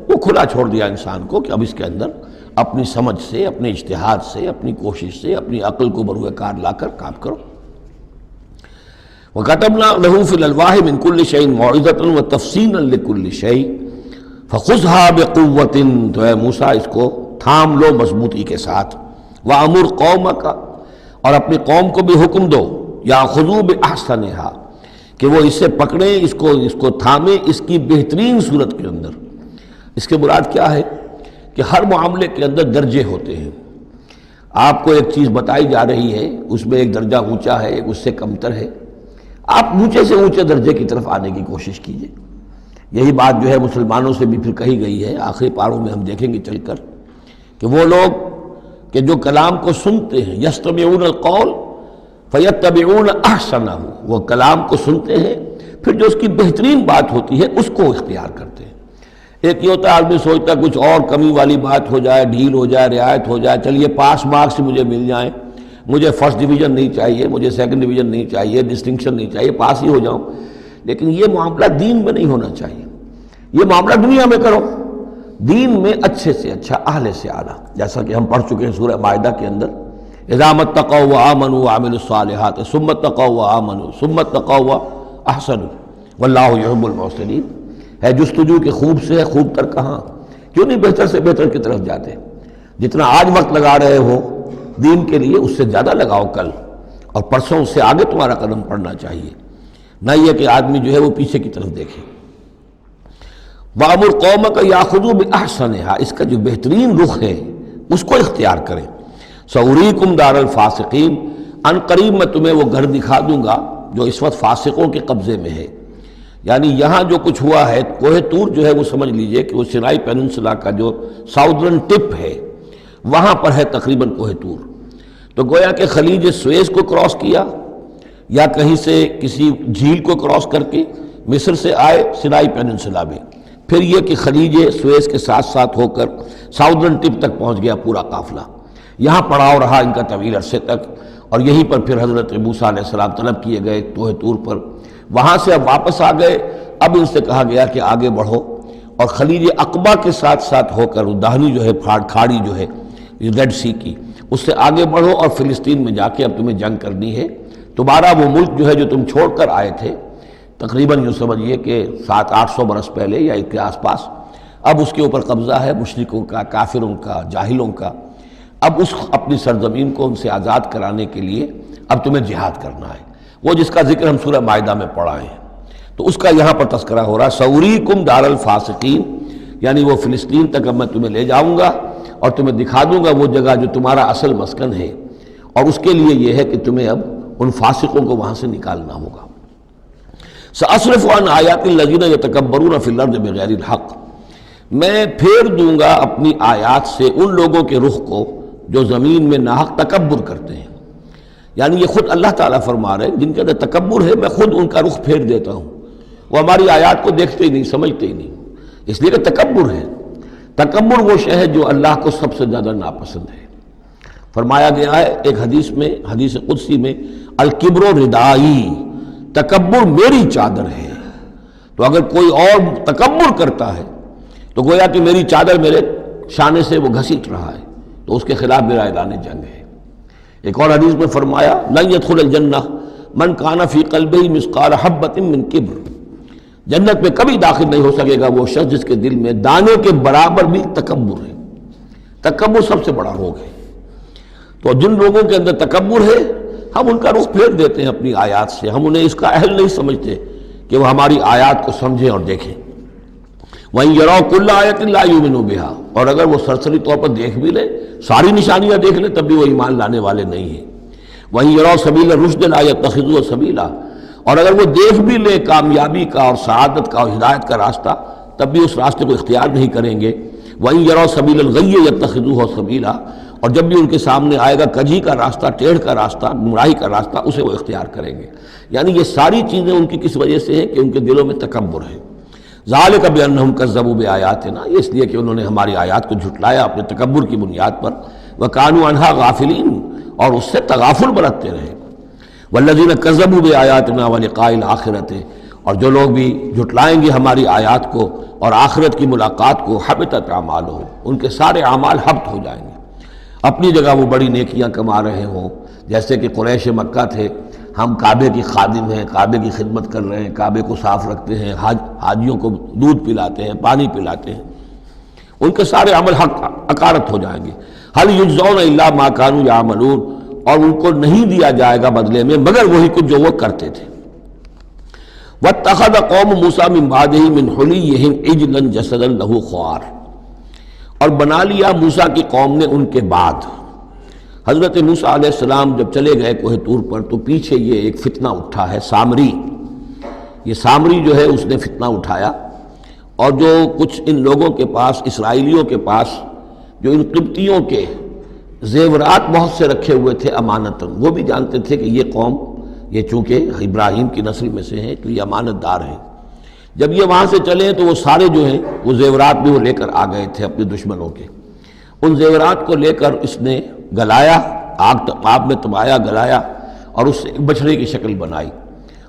وہ کھلا چھوڑ دیا انسان کو کہ اب اس کے اندر اپنی سمجھ سے، اپنے اجتہاد سے، اپنی کوشش سے، اپنی عقل کو بروئے کار لا کر کام کرو۔ وَكَتَبْنَا لَهُ فِي الْأَلْوَاحِ مِنْ كُلِّ شَيْءٍ مَوْعِظَةً وَتَفْصِيلًا لِكُلِّ شَيْءٍ فَخُذْهَا بِقُوَّةٍ، تو اے موسیٰ اس کو تھام لو مضبوطی کے ساتھ، وَأَمُرْ قَوْمَكَ، اور اپنی قوم کو بھی حکم دو، يَأْخُذُوا بِأَحْسَنِهَا، کہ وہ اسے پکڑیں، اس کو تھامیں اس کی بہترین صورت کے اندر۔ اس کے مراد کیا ہے کہ ہر معاملے کے اندر درجے ہوتے ہیں۔ آپ کو ایک چیز بتائی جا رہی ہے، اس میں ایک درجہ اونچا ہے، ایک اس سے کمتر ہے، آپ اونچے سے اونچے درجے کی طرف آنے کی کوشش کیجئے۔ یہی بات جو ہے مسلمانوں سے بھی پھر کہی گئی ہے، آخری پاروں میں ہم دیکھیں گے چل کر کہ وہ لوگ کہ جو کلام کو سنتے ہیں، یستمعون القول فیتبعون احسنہ، وہ کلام کو سنتے ہیں پھر جو اس کی بہترین بات ہوتی ہے اس کو اختیار کرتے ہیں۔ ایک یہ ہوتا ہے آدمی سوچتا ہے کچھ اور کمی والی بات ہو جائے، ڈھیل ہو جائے، رعایت ہو جائے، چلیے پاس مارکس مجھے مل جائیں، مجھے فرسٹ ڈویژن نہیں چاہیے، مجھے سیکنڈ ڈویژن نہیں چاہیے، ڈسٹنکشن نہیں چاہیے، پاس ہی ہو جاؤں۔ لیکن یہ معاملہ دین میں نہیں ہونا چاہیے، یہ معاملہ دنیا میں کرو۔ دین میں اچھے سے اچھا، اعلی سے اعلیٰ، جیسا کہ ہم پڑھ چکے ہیں سورہ مائدہ کے اندر، اذا اتقوا وآمنوا وعملوا الصالحات ثم اتقوا وآمنوا ثم اتقوا واحسنوا واللہ یحب المحسنین۔ ہے جستجو کہ خوب سے خوب تر کہاں، کیوں نہیں بہتر سے بہتر کی طرف جاتے؟ جتنا آج وقت لگا رہے ہو دین کے لیے اس سے زیادہ لگاؤ کل، اور پرسوں سے آگے تمہارا قدم پڑنا چاہیے، نہ یہ کہ آدمی جو ہے وہ پیچھے کی طرف دیکھے۔ وَأَمُرْ قَوْمَكَ يَأْخُذُوا بِأَحْسَنِهَا، اس کا جو بہترین رخ ہے اس کو اختیار کریں۔ سَأُرِيكُمْ دَارَ الْفَاسِقِينَ، ان قریب میں تمہیں وہ گھر دکھا دوں گا جو اس وقت فاسقوں کے قبضے میں ہے۔ یعنی یہاں جو کچھ ہوا ہے، کوہ طور جو ہے وہ سمجھ لیجئے کہ وہ سینائی پیننسلا کا جو ساؤدرن ٹپ ہے وہاں پر ہے تقریباً کوہ طور۔ تو گویا کہ خلیج سویز کو کراس کیا، یا کہیں سے کسی جھیل کو کراس کر کے مصر سے آئے سینائی پیننسلا میں، پھر یہ کہ خلیج سویز کے ساتھ ساتھ ہو کر ساؤدرن ٹپ تک پہنچ گیا پورا قافلہ۔ یہاں پڑاؤ رہا ان کا طویل عرصے تک، اور یہیں پر پھر حضرت موسیٰ علیہ السلام طلب کیے گئے کوہ طور پر۔ وہاں سے اب واپس آ گئے، اب ان سے کہا گیا کہ آگے بڑھو، اور خلیج عقبہ کے ساتھ ساتھ ہو کر داہنی جو ہے کھاڑی جو ہے ریڈ سی کی، اس سے آگے بڑھو، اور فلسطین میں جا کے اب تمہیں جنگ کرنی ہے۔ تمہارا وہ ملک جو ہے جو تم چھوڑ کر آئے تھے تقریباً یوں سمجھیے کہ 700-800 برس پہلے یا اس کے آس پاس، اب اس کے اوپر قبضہ ہے مشرکوں کا، کافروں کا، جاہلوں کا۔ اب اس اپنی سرزمین کو ان سے آزاد کرانے کے لیے اب تمہیں جہاد کرنا ہے، وہ جس کا ذکر ہم سورہ مائدہ میں پڑھا ہے۔ تو اس کا یہاں پر تذکرہ ہو رہا ہے، سأُرِيكُمْ دَارَ الْفَاسِقِينَ، یعنی وہ فلسطین تک اب میں تمہیں لے جاؤں گا اور تمہیں دکھا دوں گا وہ جگہ جو تمہارا اصل مسکن ہے، اور اس کے لیے یہ ہے کہ تمہیں اب ان فاسقوں کو وہاں سے نکالنا ہوگا۔ سأصرف عن آیات الذین یتکبرون فی الارض بغیر الحق، میں پھیر دوں گا اپنی آیات سے ان لوگوں کے رخ کو جو زمین میں ناحق تکبر کرتے ہیں۔ یعنی یہ خود اللہ تعالیٰ فرما رہے ہیں جن کے اندر تکبر ہے میں خود ان کا رخ پھیر دیتا ہوں، وہ ہماری آیات کو دیکھتے ہی نہیں، سمجھتے ہی نہیں، اس لیے کہ تکبر ہے۔ تکبر وہ شے ہے جو اللہ کو سب سے زیادہ ناپسند ہے۔ فرمایا گیا ہے ایک حدیث میں، حدیث قدسی میں، الکبر ردائی، تکبر میری چادر ہے۔ تو اگر کوئی اور تکبر کرتا ہے تو گویا کہ میری چادر میرے شانے سے وہ گھسیٹ رہا ہے، تو اس کے خلاف میرا اعلان جنگ ہے۔ ایک اور حدیث میں فرمایا لن يدخل الجنہ من کان فی قلبہ مثقال حبۃ من کبر، جنت میں کبھی داخل نہیں ہو سکے گا وہ شخص جس کے دل میں دانے کے برابر بھی تکبر ہے۔ تکبر سب سے بڑا روگ ہے۔ تو جن لوگوں کے اندر تکبر ہے ہم ان کا رخ پھیر دیتے ہیں اپنی آیات سے، ہم انہیں اس کا اہل نہیں سمجھتے کہ وہ ہماری آیات کو سمجھیں اور دیکھیں۔ وَإِن يَرَوْا كُلَّ آیَةٍ لَا يُؤْمِنُوا بِهَا، اور اگر وہ سرسری طور پر دیکھ بھی لیں، ساری نشانیاں دیکھ لیں، تب بھی وہ ایمان لانے والے نہیں ہیں۔ وَإِن يَرَوْا سَبِيلَ الرُّشْدِ لَا يَتَّخِذُوهُ سَبِيلًا، اور اگر وہ دیکھ بھی لیں کامیابی کا اور سعادت کا اور ہدایت کا راستہ، تب بھی اس راستے کو اختیار نہیں کریں گے۔ وَإِن يَرَوْا سَبِيلَ الْغَيِّ يَتَّخِذُوهُ سَبِيلًا، اور جب بھی ان کے سامنے آئے گا کجی کا راستہ، ٹیڑھ کا راستہ، گمراہی کا راستہ، اسے وہ اختیار کریں گے۔ یعنی یہ ساری چیزیں ان کی کس وجہ سے ہیں کہ ان کے دلوں میں تکبر ہے۔ ذالک بانہم کذبوا بآیاتنا، یہ اس لیے کہ انہوں نے ہماری آیات کو جھٹلایا اپنے تکبر کی بنیاد پر، وکانوا عنہا غافلین، اور اس سے تغافل برتتے رہے۔ والذین کذبوا بآیاتنا ولقاء الآخرۃ، اور جو لوگ بھی جھٹلائیں گے ہماری آیات کو اور آخرت کی ملاقات کو، حبطت اعمالہم، ان کے سارے اعمال حبط ہو جائیں گے۔ اپنی جگہ وہ بڑی نیکیاں کما رہے ہوں، جیسے کہ قریش مکہ تھے، ہم کعبے کی خادم ہیں، کعبے کی خدمت کر رہے ہیں، کعبے کو صاف رکھتے ہیں، حاجیوں کو دودھ پلاتے ہیں، پانی پلاتے ہیں، ان کے سارے عمل حقارت ہو جائیں گے۔ هل یجزون الا ما كانوا یعملون، اور ان کو نہیں دیا جائے گا بدلے میں مگر وہی کچھ جو وہ کرتے تھے۔ واتخذ قوم موسیٰ من بعدہ من حلیہم عجلا جسدا لہ خوار، اور بنا لیا موسیٰ کی قوم نے ان کے بعد، حضرت موسیٰ علیہ السلام جب چلے گئے کوہ طور پر تو پیچھے یہ ایک فتنہ اٹھا ہے، سامری، یہ سامری جو ہے اس نے فتنہ اٹھایا، اور جو کچھ ان لوگوں کے پاس، اسرائیلیوں کے پاس جو ان قبطیوں کے زیورات بہت سے رکھے ہوئے تھے امانتاً، وہ بھی جانتے تھے کہ یہ قوم، یہ چونکہ ابراہیم کی نسل میں سے ہیں تو یہ امانت دار ہیں، جب یہ وہاں سے چلے تو وہ سارے جو ہیں وہ زیورات بھی وہ لے کر آ گئے تھے اپنے دشمنوں کے، ان زیورات کو لے کر اس نے گلایا، آگ میں تبایا، گلایا، اور اس سے ایک بچھڑے کی شکل بنائی،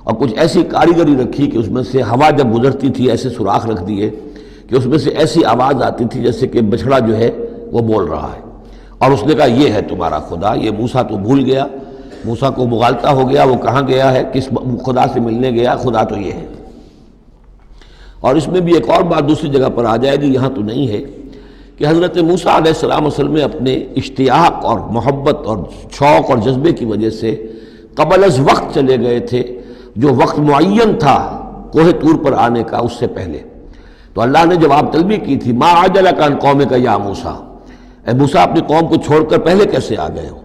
اور کچھ ایسی کاریگری رکھی کہ اس میں سے ہوا جب گزرتی تھی ایسے سوراخ رکھ دیے کہ اس میں سے ایسی آواز آتی تھی جیسے کہ بچھڑا جو ہے وہ بول رہا ہے، اور اس نے کہا یہ ہے تمہارا خدا۔ یہ موسیٰ تو بھول گیا، موسیٰ کو مغالطہ ہو گیا، وہ کہاں گیا ہے، کس خدا سے ملنے گیا، خدا تو یہ ہے۔ اور اس میں بھی ایک اور بات دوسری جگہ پر آ جائے گی، یہاں تو نہیں ہے، کہ حضرت موسیٰ علیہ السلام اصل میں اپنے اشتیاق اور محبت اور شوق اور جذبے کی وجہ سے قبل از وقت چلے گئے تھے، جو وقت معین تھا کوہ طور پر آنے کا اس سے پہلے۔ تو اللہ نے جواب طلبی کی تھی، ما عجلک عن قومک یا موسیٰ، اے موسیٰ اپنی قوم کو چھوڑ کر پہلے کیسے آ گئے ہو؟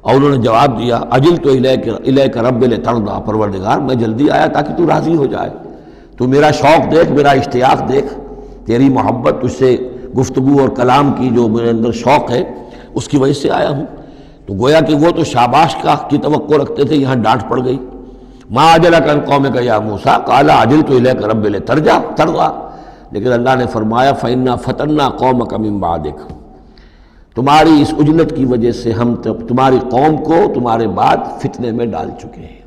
اور انہوں نے جواب دیا، اجلت الیک رب لترضیٰ، پروردگار میں جلدی آیا تاکہ تو راضی ہو جائے، تو میرا شوق دیکھ، میرا اشتیاق دیکھ، تیری محبت، تجھ سے گفتگو اور کلام کی جو میرے اندر شوق ہے اس کی وجہ سے آیا ہوں۔ تو گویا کہ وہ تو شاباش کی توقع رکھتے تھے، یہاں ڈانٹ پڑ گئی، ما عجلک عن قومک یا موسیٰ قال عجلت الیک رب لترضیٰ، لیکن اللہ نے فرمایا فإنا فتنا قومک من بعدک، تمہاری اس عجلت کی وجہ سے ہم تمہاری قوم کو تمہارے بعد فتنے میں ڈال چکے ہیں۔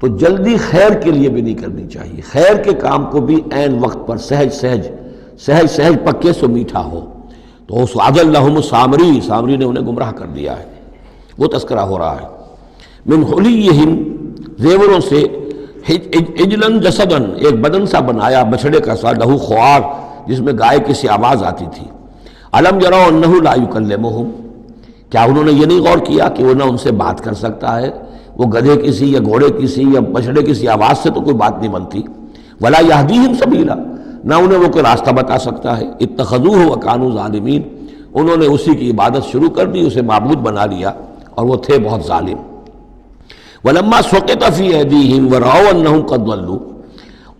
تو جلدی خیر کے لیے بھی نہیں کرنی چاہیے، خیر کے کام کو بھی عین وقت پر سہج پکے سو میٹھا ہو۔ تو اس اضلهم سامری نے انہیں گمراہ کر دیا ہے، وہ تذکرہ ہو رہا ہے۔ من حلیہم، زیوروں سے، عجلاً جسداً، ایک بدن سا بنایا بچھڑے کا سا، لہو خوار، جس میں گائے کی سی آواز آتی تھی۔ الم یروا انہ لا یکلمہم، کیا انہوں نے یہ نہیں غور کیا کہ وہ نہ ان سے بات کر سکتا ہے، وہ گدھے کی سی یا گھوڑے کی سی یا بچھڑے کی سی آواز سے تو کوئی بات نہیں بنتی، ولا یہدیہم سبیلا، نہ انہیں وہ کوئی راستہ بتا سکتا ہے، اتخذوہ وکانوا ظالمین، انہوں نے اسی کی عبادت شروع کر دی، اسے معبود بنا لیا، اور وہ تھے بہت ظالم۔ ولما سقط فی ایدیہم ورأوا انہم قد ضلوا،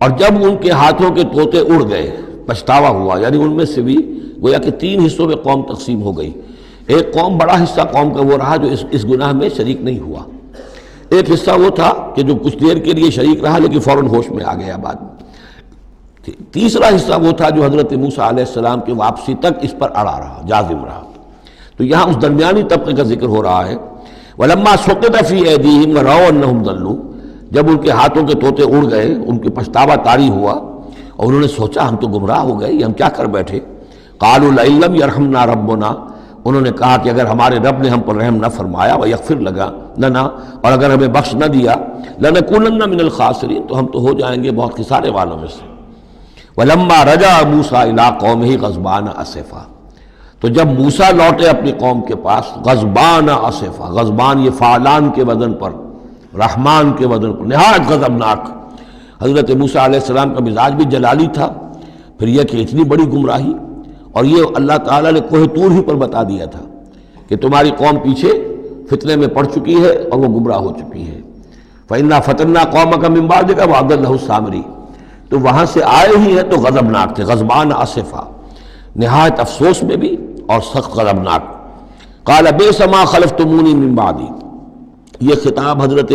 اور جب ان کے ہاتھوں کے طوطے اڑ گئے، پچھتاوا ہوا، یعنی ان میں سے بھی گویا کہ 3 حصوں میں قوم تقسیم ہو گئی۔ ایک قوم، بڑا حصہ قوم کا وہ رہا جو اس گناہ میں شریک نہیں ہوا، ایک حصہ وہ تھا کہ جو کچھ دیر کے لیے شریک رہا لیکن فوراً ہوش میں آ گیا بعد میں، تیسرا حصہ وہ تھا جو حضرت موسیٰ علیہ السلام کی واپسی تک اس پر اڑا رہا، جازم رہا۔ تو یہاں اس درمیانی طبقے کا ذکر ہو رہا ہے، وَلَمَّا سُقِطَ فِي أَيْدِيهِمْ وَرَأَوْا أَنَّهُمْ ضَلُّوا، جب ان کے ہاتھوں کے طوطے اڑ گئے، ان کے پچھتاوا طاری ہوا، اور انہوں نے سوچا ہم تو گمراہ ہو گئے، یہ ہم کیا کر بیٹھے۔ قَالُوا لَئِن لَّمْ يَرْحَمْنَا رَبُّنَا، انہوں نے کہا کہ اگر ہمارے رب نے ہم پر رحم نہ فرمایا، وَيَغْفِرْ لَنَا، اور اگر ہمیں بخش نہ دیا، لَنَكُونَنَّ مِنَ الْخَاسِرِينَ، تو ہم تو ہو جائیں گے بہت خسارے والوں میں سے۔ وَلَمَّا رَجَعَ مُوسَىٰ إِلَىٰ قَوْمِهِ غَضْبَانَ أَسِفًا، تو جب موسیٰ لوٹے اپنی قوم کے پاس، غضبان آصفا، غضبان یہ فعلان کے وزن پر، رحمان کے وزن پر، نہایت غضبناک۔ حضرت موسیٰ علیہ السلام کا مزاج بھی جلالی تھا، پھر یہ کہ اتنی بڑی گمراہی، اور یہ اللہ تعالیٰ نے کوہ طور ہی پر بتا دیا تھا کہ تمہاری قوم پیچھے فتنے میں پڑ چکی ہے اور وہ گمراہ ہو چکی ہے۔ فَإِنَّا فَتَنَّا قَوْمَكَ مِن بَعْدِكَ وَأَضَلَّهُ السَّامِرِي، تو وہاں سے آئے ہی ہیں تو غضبناک تھے، غضبان آصفا، نہایت افسوس میں بھی اور سخت غضبناک۔ قال بئس ما خلفتمونی من بعدی، یہ خطاب حضرت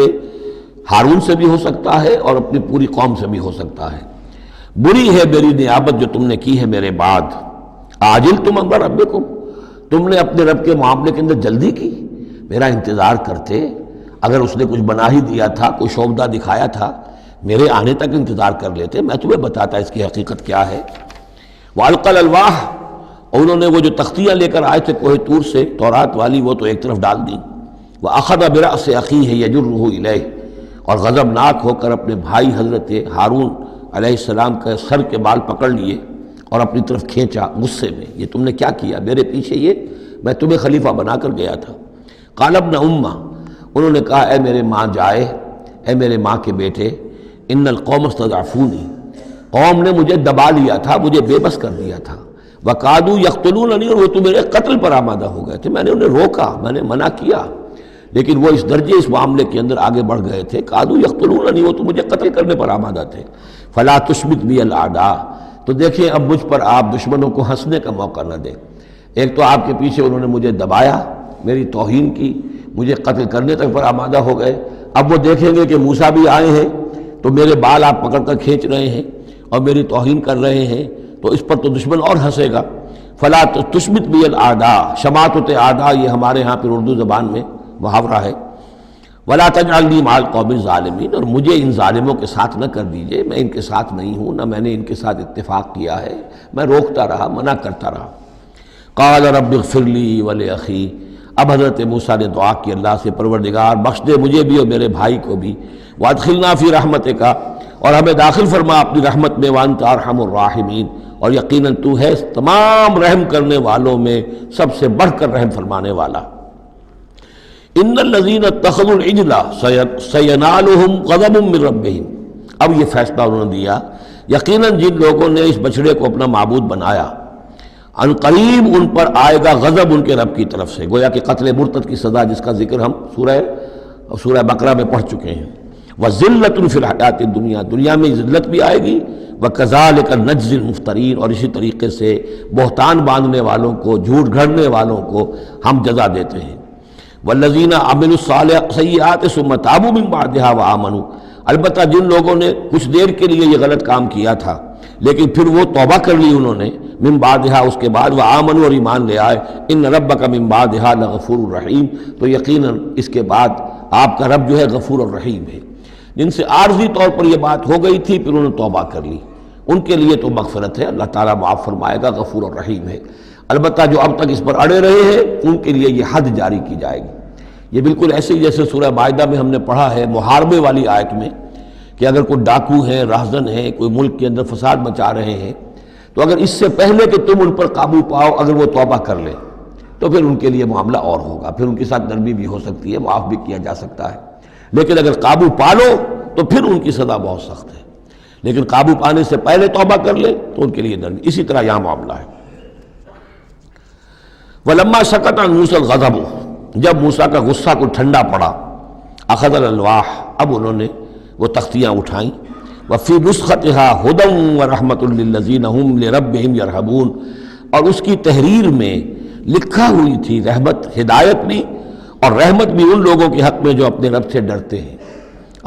ہارون سے بھی ہو سکتا ہے اور اپنی پوری قوم سے بھی ہو سکتا ہے۔ بری ہے میری نیابت جو تم نے کی ہے میرے بعد، عاجلتم امر ربکم، تم نے اپنے رب کے معاملے کے اندر جلدی کی، میرا انتظار کرتے، اگر اس نے کچھ بنا ہی دیا تھا، کوئی شوبدہ دکھایا تھا، میرے آنے تک انتظار کر لیتے، میں تمہیں بتاتا اس کی حقیقت کیا ہے۔ وَأَلْقَى الْأَلْوَاحَ، اور انہوں نے وہ جو تختیاں لے کر آئے تھے کوہ طور سے تورات والی، وہ تو ایک طرف ڈال دیں۔ وَأَخَذَ بِرَأْسِ أَخِيهِ يَجُرُّهُ إِلَيْهِ، اور غضبناک ہو کر اپنے بھائی حضرت ہارون علیہ السلام کا سر کے بال پکڑ لیے اور اپنی طرف کھینچا غصے میں، یہ تم نے کیا کیا؟ میرے پیچھے یہ میں تمہیں خلیفہ بنا کر گیا تھا۔ قال ابن امہ، انہوں نے کہا اے میرے ماں جائے، اے میرے ماں کے بیٹے، ان القوم استضعفونی، قوم نے مجھے دبا لیا تھا، مجھے بے بس کر دیا تھا، وقادوا یقتلوننی، اور وہ تو میرے قتل پر آمادہ ہو گئے تھے، میں نے انہیں روکا، میں نے منع کیا، لیکن وہ اس درجے اس معاملے کے اندر آگے بڑھ گئے تھے، قادوا یقتلوننی، وہ تو مجھے قتل کرنے پر آمادہ تھے۔ فلا تشمت بی الاعداء، تو دیکھیں اب مجھ پر آپ دشمنوں کو ہنسنے کا موقع نہ دیں۔ ایک تو آپ کے پیچھے انہوں نے مجھے دبایا، میری توہین کی، مجھے قتل کرنے تک پر آمادہ ہو گئے، اب وہ دیکھیں گے کہ موسیٰ بھی آئے ہیں تو میرے بال آپ پکڑ کر کھینچ رہے ہیں اور میری توہین کر رہے ہیں، تو اس پر تو دشمن اور ہنسے گا۔ فلا تشمت بی الاعداء، شماتت اعداء یہ ہمارے ہاں پھر اردو زبان میں محاورہ ہے۔ ولا تجعلنی مع القوم الظالمین، اور مجھے ان ظالموں کے ساتھ نہ کر دیجئے، میں ان کے ساتھ نہیں ہوں، نہ میں نے ان کے ساتھ اتفاق کیا ہے، میں روکتا رہا، منع کرتا رہا۔ قال رب اغفر لی ولأخی، اب حضرت موسیٰ نے دعا کی اللہ سے، پروردگار بخش دے مجھے بھی اور میرے بھائی کو بھی، وادخلنا فی رحمتک، اور ہمیں داخل فرما اپنی رحمت میں، وانت ارحم الراحمین، اور یقیناً تو ہے تمام رحم کرنے والوں میں سب سے بڑھ کر رحم فرمانے والا۔ ان الذین اتخذوا العجل سینالہم غضب من ربہم، اب یہ فیصلہ انہوں نے دیا، یقیناً جن لوگوں نے اس بچڑے کو اپنا معبود بنایا، ان قریب ان پر آئے گا غضب ان کے رب کی طرف سے، گویا کہ قتل مرتد کی سزا جس کا ذکر ہم سورہ بقرہ میں پڑھ چکے ہیں۔ وَذِلَّةٌ فِي الْحَيَاةِ الدُّنْيَا، دنیا میں ذلت بھی آئے گی، وَكَذَلِكَ نَجْزِي الْمُفْتَرِينَ، اور اسی طریقے سے بہتان باندھنے والوں کو، جھوٹ گھڑنے والوں کو ہم جزا دیتے ہیں۔ وَالَّذِينَ عَمِلُوا الصَّالِحَاتِ ثُمَّ تَابُوا مِن بَعْدِهَا وَآمَنُوا، البتہ جن لوگوں نے کچھ دیر کے لیے یہ غلط کام کیا تھا لیکن پھر وہ توبہ کر لی انہوں نے، من بعدہا اس کے بعد، وآمنوا اور ایمان لے آئے، ان ربک من بعدہا لغفور الرحیم، تو یقیناً اس کے بعد آپ کا رب جو ہے غفور الرحیم ہے۔ جن سے عارضی طور پر یہ بات ہو گئی تھی پھر انہوں نے توبہ کر لی، ان کے لیے تو مغفرت ہے، اللہ تعالیٰ معاف فرمائے گا، غفور الرحیم ہے۔ البتہ جو اب تک اس پر اڑے رہے ہیں ان کے لیے یہ حد جاری کی جائے گی۔ یہ بالکل ایسے ہی جیسے سورہ مائدہ میں ہم نے پڑھا ہے محاربے والی آیت میں، کہ اگر کوئی ڈاکو ہیں، راہزن ہیں، کوئی ملک کے اندر فساد مچا رہے ہیں، تو اگر اس سے پہلے کہ تم ان پر قابو پاؤ اگر وہ توبہ کر لیں تو پھر ان کے لیے معاملہ اور ہوگا، پھر ان کے ساتھ نرمی بھی ہو سکتی ہے، معاف بھی کیا جا سکتا ہے، لیکن اگر قابو پا لو تو پھر ان کی سزا بہت سخت ہے، لیکن قابو پانے سے پہلے توبہ کر لیں تو ان کے لیے نرمی۔ اسی طرح یہاں معاملہ ہے۔ وَلَمَّا سَكَتَ عَن مُوسَى الْغَضَبُ، جب موسیٰ کا غصہ کو ٹھنڈا پڑا، أَخَذَ الْأَلْوَاحَ، اب انہوں نے وہ تختیاں اٹھائیں، وَفِي نُسْخَتِهَا هُدًى وَرَحْمَةٌ لِّلَّذِينَ هُمْ لِرَبِّهِمْ يَرْهَبُونَ، اور اس کی تحریر میں لکھا ہوئی تھی رحمت، ہدایت بھی اور رحمت بھی ان لوگوں کے حق میں جو اپنے رب سے ڈرتے ہیں،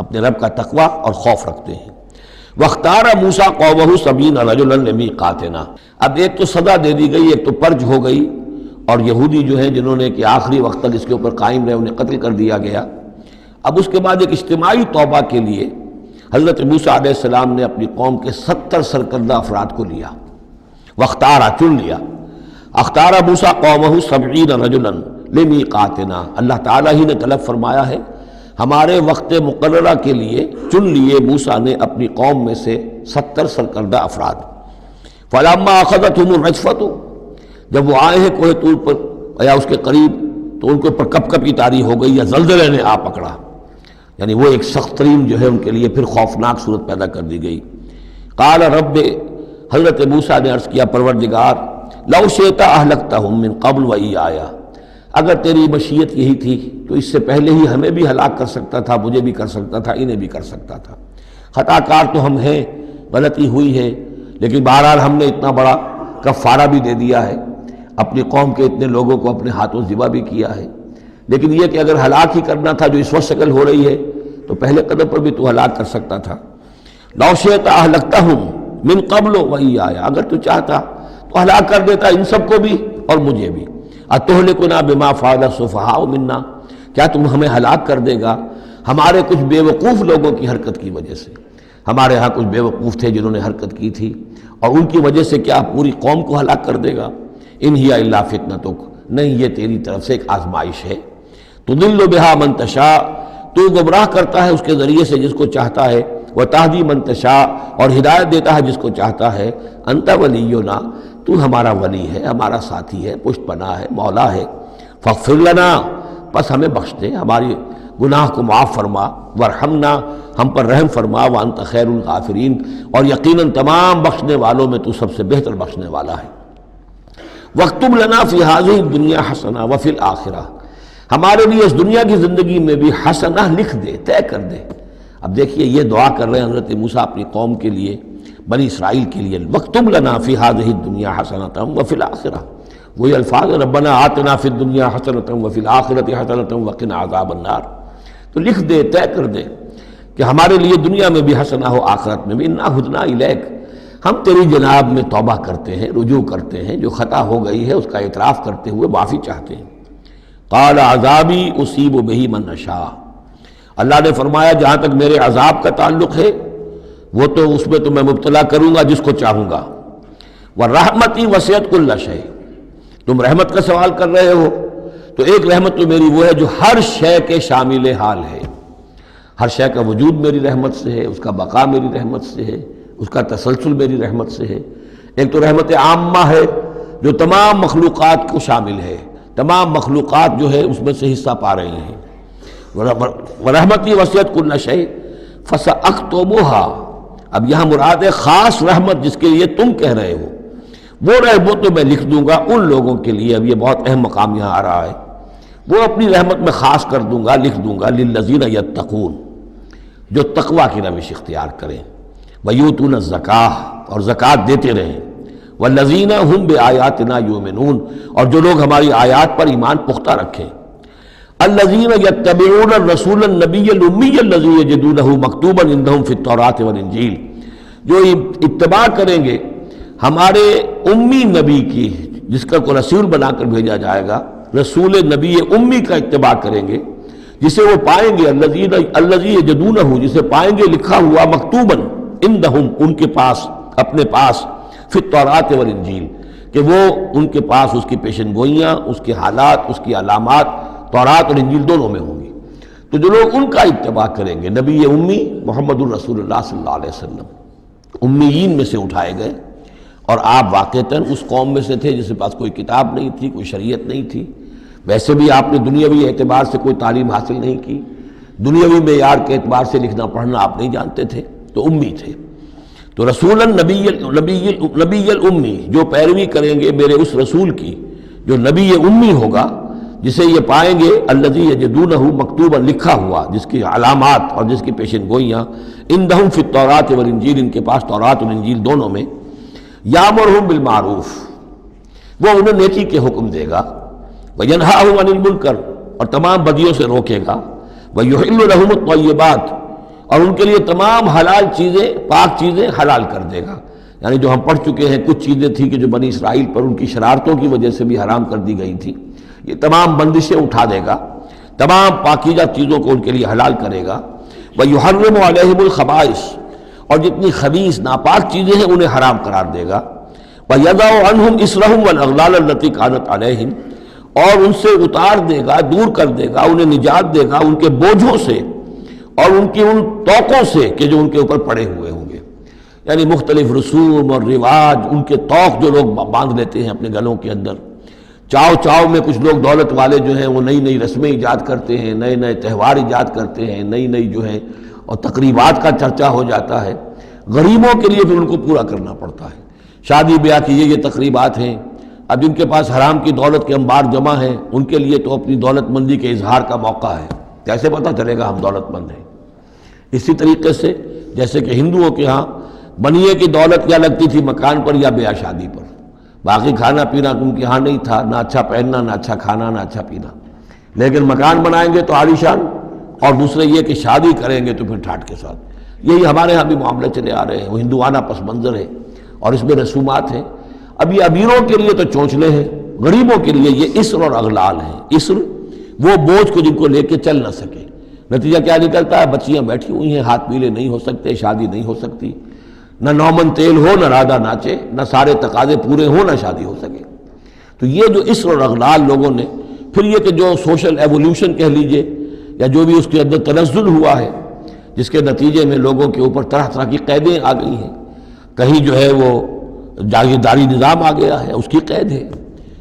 اپنے رب کا تقوی اور خوف رکھتے ہیں۔ وَاخْتَارَ مُوسَىٰ قَوْمَهُ 70 رَجُلًا لِمِيقَاتِنَا، اب ایک تو سزا دے دی گئی، ایک تو پرج ہو گئی، اور یہودی جو ہیں جنہوں نے کہ آخری وقت تک اس کے اوپر قائم رہے انہیں قتل کر دیا گیا۔ اب اس کے بعد ایک اجتماعی توبہ کے لیے حضرت موسیٰ علیہ السلام نے اپنی قوم کے 70 سرکردہ افراد کو لیا، واختارا چن لیا، اختار موسیٰ قومہ 70 رجلا لمیقاتنا، اللہ تعالیٰ ہی نے طلب فرمایا ہے ہمارے وقت مقررہ کے لیے چن لیے موسیٰ نے اپنی قوم میں سے 70 سرکردہ افراد۔ فلما اخذتهم الرجفۃ، جب وہ آئے ہیں کوہ طور پر یا اس کے قریب تو ان کے اوپر کپ کپی طاری ہو گئی یا زلزلے نے آ پکڑا، یعنی وہ ایک سخت ترین جو ہے ان کے لیے پھر خوفناک صورت پیدا کر دی گئی۔ قال رب، حضرت موسیٰ نے عرض کیا پروردگار، لو شئت اہلکتہم من قبل وإیایا، اگر تیری مشیت یہی تھی تو اس سے پہلے ہی ہمیں بھی ہلاک کر سکتا تھا، مجھے بھی کر سکتا تھا، انہیں بھی کر سکتا تھا۔ خطا کار تو ہم ہیں، غلطی ہوئی ہے، لیکن بہرحال ہم نے اتنا بڑا کفارہ بھی دے دیا ہے، اپنی قوم کے اتنے لوگوں کو اپنے ہاتھوں ذبح بھی کیا ہے، لیکن یہ کہ اگر ہلاک ہی کرنا تھا جو اس وقت شکل ہو رہی ہے تو پہلے قدم پر بھی تو ہلاک کر سکتا تھا۔ لو شئت اہلکتہم من قبل وإیایا، اگر تو چاہتا تو ہلاک کر دیتا ان سب کو بھی اور مجھے بھی۔ اتہلکنا بما فعل السفہاء منا، کیا تم ہمیں ہلاک کر دے گا ہمارے کچھ بے وقوف لوگوں کی حرکت کی وجہ سے؟ ہمارے ہاں کچھ بے وقوف تھے جنہوں نے حرکت کی تھی، اور ان کی وجہ سے کیا پوری قوم کو ہلاک کر دے گا؟ ان ہی الا فتنتک، نہیں یہ تیری طرف سے ایک آزمائش ہے، تضل بہا من تشاء، تو گمراہ کرتا ہے اس کے ذریعے سے جس کو چاہتا ہے، وتہدی من تشاء، اور ہدایت دیتا ہے جس کو چاہتا ہے، انت ولینا، تو ہمارا ولی ہے، ہمارا ساتھی ہے، پشت پناہ ہے، مولا ہے، فاغفر لنا، بس ہمیں بخش دے، ہماری گناہ کو معاف فرما، ورحمنا، ہم پر رحم فرما، وانت خیر الغافرین، اور یقیناً تمام بخشنے والوں میں تو سب سے بہتر بخشنے والا ہے۔ وَاكْتُبْ لَنَا فِي هَذِهِ الدُّنْيَا حَسَنَةً وَفِي الْآخِرَةِ، ہمارے لیے اس دنیا کی زندگی میں بھی حسنہ لکھ دے، طے کر دے۔ اب دیکھیے یہ دعا کر رہے ہیں حضرت موسیٰ اپنی قوم کے لیے، بنی اسرائیل کے لیے، وَاكْتُبْ لَنَا فِي هَذِهِ الدُّنْيا حَسَنَةً وَفِي الْآخِرَةِ، وہی الفاظ ربنا آتنا فی الدنیا حسنۃ وفی الآخرۃ حسنۃ وقنا عذاب النار، تو لکھ دے، طے کر دے کہ ہمارے لیے دنیا میں بھی حسنہ ہو، آخرت میں بھی، انا ہدنا الیک، ہم تیری جناب میں توبہ کرتے ہیں، رجوع کرتے ہیں، جو خطا ہو گئی ہے اس کا اعتراف کرتے ہوئے معافی چاہتے ہیں۔ قال عذابی اصیب بہ من اشاء، اللہ نے فرمایا جہاں تک میرے عذاب کا تعلق ہے وہ تو اس میں تو میں مبتلا کروں گا جس کو چاہوں گا، ورحمتی وسعت کل شیء، تم رحمت کا سوال کر رہے ہو تو ایک رحمت تو میری وہ ہے جو ہر شے کے شامل حال ہے، ہر شے کا وجود میری رحمت سے ہے، اس کا بقا میری رحمت سے ہے، اس کا تسلسل میری رحمت سے ہے۔ ایک تو رحمت عامہ ہے جو تمام مخلوقات کو شامل ہے، تمام مخلوقات جو ہے اس میں سے حصہ پا رہی ہیں، ورحمتی وسعت کل شیء فسأکتبھا، اب یہاں مراد ہے خاص رحمت جس کے لیے تم کہہ رہے ہو، وہ تو میں لکھ دوں گا ان لوگوں کے لیے، اب یہ بہت اہم مقام یہاں آ رہا ہے، وہ اپنی رحمت میں خاص کر دوں گا، لکھ دوں گا، للذین یتقون، جو تقوی کی روش اختیار کریں، ویؤتون الزکاۃ، اور زکوٰۃ دیتے رہیں، والذین ھم بآیاتنا یؤمنون، اور جو لوگ ہماری آیات پر ایمان پختہ رکھیں، الذین یتبعون الرسول النبی الامی الذی یجدونہ مکتوبا عندہم فی التوراۃ والانجیل، جو اتباع کریں گے ہمارے امی نبی کی، جس کا کو رسول بنا کر بھیجا جائے گا، رسول نبی امی کا اتباع کریں گے، جسے وہ پائیں گے، الذی یجدونہ، جسے پائیں گے لکھا ہوا، مکتوباً عندہم، ان کے پاس، اپنے پاس، فی التوراۃ والانجیل، کہ وہ ان کے پاس اس کی پیشن گوئیاں، اس کے حالات، اس کی علامات تورات اور انجیل دونوں میں ہوں گی، تو جو لوگ ان کا اتباع کریں گے، نبی امی محمد الرسول اللہ صلی اللہ علیہ وسلم امیین میں سے اٹھائے گئے، اور آپ واقعتاً اس قوم میں سے تھے جس کے پاس کوئی کتاب نہیں تھی، کوئی شریعت نہیں تھی، ویسے بھی آپ نے دنیاوی اعتبار سے کوئی تعلیم حاصل نہیں کی، دنیاوی معیار کے اعتبار سے لکھنا پڑھنا آپ نہیں جانتے تھے، تو امی تھے، تو رسول نبی الامی، جو پیروی کریں گے میرے اس رسول کی جو نبی امی ہوگا، جسے یہ پائیں گے، الذی یجدونہ مکتوبا، لکھا ہوا، جس کی علامات اور جس کی پیشن گوئیاں، عندہم فی التوراۃ والانجیل، ان کے پاس تورات اور انجیل دونوں میں، یامرہم بالمعروف، وہ انہیں نیکی کے حکم دے گا، وینہاہم عن المنکر، اور تمام بدیوں سے روکے گا، ویحل لہم الطیبات، اور ان کے لیے تمام حلال چیزیں، پاک چیزیں حلال کر دے گا، یعنی جو ہم پڑھ چکے ہیں کچھ چیزیں تھیں کہ جو بنی اسرائیل پر ان کی شرارتوں کی وجہ سے بھی حرام کر دی گئی تھی، یہ تمام بندشیں اٹھا دے گا، تمام پاکیزہ چیزوں کو ان کے لیے حلال کرے گا، وَيُحَرِّمُ عَلَيْهِمُ الْخَبَائِثَ، اور جتنی خبیث ناپاک چیزیں ہیں انہیں حرام قرار دے گا، وَيَضَعُ عَنْهُمْ إِصْرَهُمْ وَالْأَغْلَالَ الَّتِي كَانَتْ عَلَيْهِمْ، اور ان سے اتار دے گا، دور کر دے گا، انہیں نجات دے گا ان کے بوجھوں سے اور ان کی ان توقوں سے کہ جو ان کے اوپر پڑے ہوئے ہوں گے، یعنی مختلف رسوم اور رواج، ان کے توق جو لوگ باندھ لیتے ہیں اپنے گلوں کے اندر، چاؤ میں کچھ لوگ دولت والے جو ہیں وہ نئی رسمیں ایجاد کرتے ہیں، نئے تہوار ایجاد کرتے ہیں، نئی جو ہے، اور تقریبات کا چرچا ہو جاتا ہے، غریبوں کے لیے پھر ان کو پورا کرنا پڑتا ہے، شادی بیاہ کی یہ تقریبات ہیں، اب جن کے پاس حرام کی دولت کے انبار جمع ہیں ان کے لیے تو اپنی دولت مندی کے اظہار کا موقع ہے، کیسے پتہ چلے گا ہم دولت مند ہیں؟ اسی طریقے سے جیسے کہ ہندوؤں کے ہاں بنیے کی دولت کیا لگتی تھی مکان پر یا بیاہ شادی پر، باقی کھانا پینا ان کے ہاں نہیں تھا، نہ اچھا پہننا، نہ اچھا کھانا، نہ اچھا پینا، لیکن مکان بنائیں گے تو عالیشان، اور دوسرے یہ کہ شادی کریں گے تو پھر ٹھاٹ کے ساتھ، یہی ہمارے ہاں بھی معاملے چلے آ رہے ہیں، وہ ہندوانہ پس منظر ہے اور اس میں رسومات ہیں۔ اب یہ امیروں کے لیے تو چونچلے ہیں، غریبوں کے لیے یہ اسر اور اغلال ہیں، اسر وہ بوجھ کو جن کو لے کے چل نہ سکے، نتیجہ کیا نکلتا ہے؟ بچیاں بیٹھی ہوئی ہیں، ہاتھ پیلے نہیں ہو سکتے، شادی نہیں ہو سکتی، نہ نومن تیل ہو، نہ رادہ ناچے، نہ سارے تقاضے پورے ہوں، نہ شادی ہو سکے۔ تو یہ جو اسر اور اغلال لوگوں نے، پھر یہ کہ جو سوشل ایوولوشن کہہ لیجئے یا جو بھی اس کے اندر تنزل ہوا ہے، جس کے نتیجے میں لوگوں کے اوپر طرح طرح کی قیدیں آ گئی ہیں، کہیں جو ہے وہ جاگیرداری نظام آ گیا ہے، اس کی قید ہے،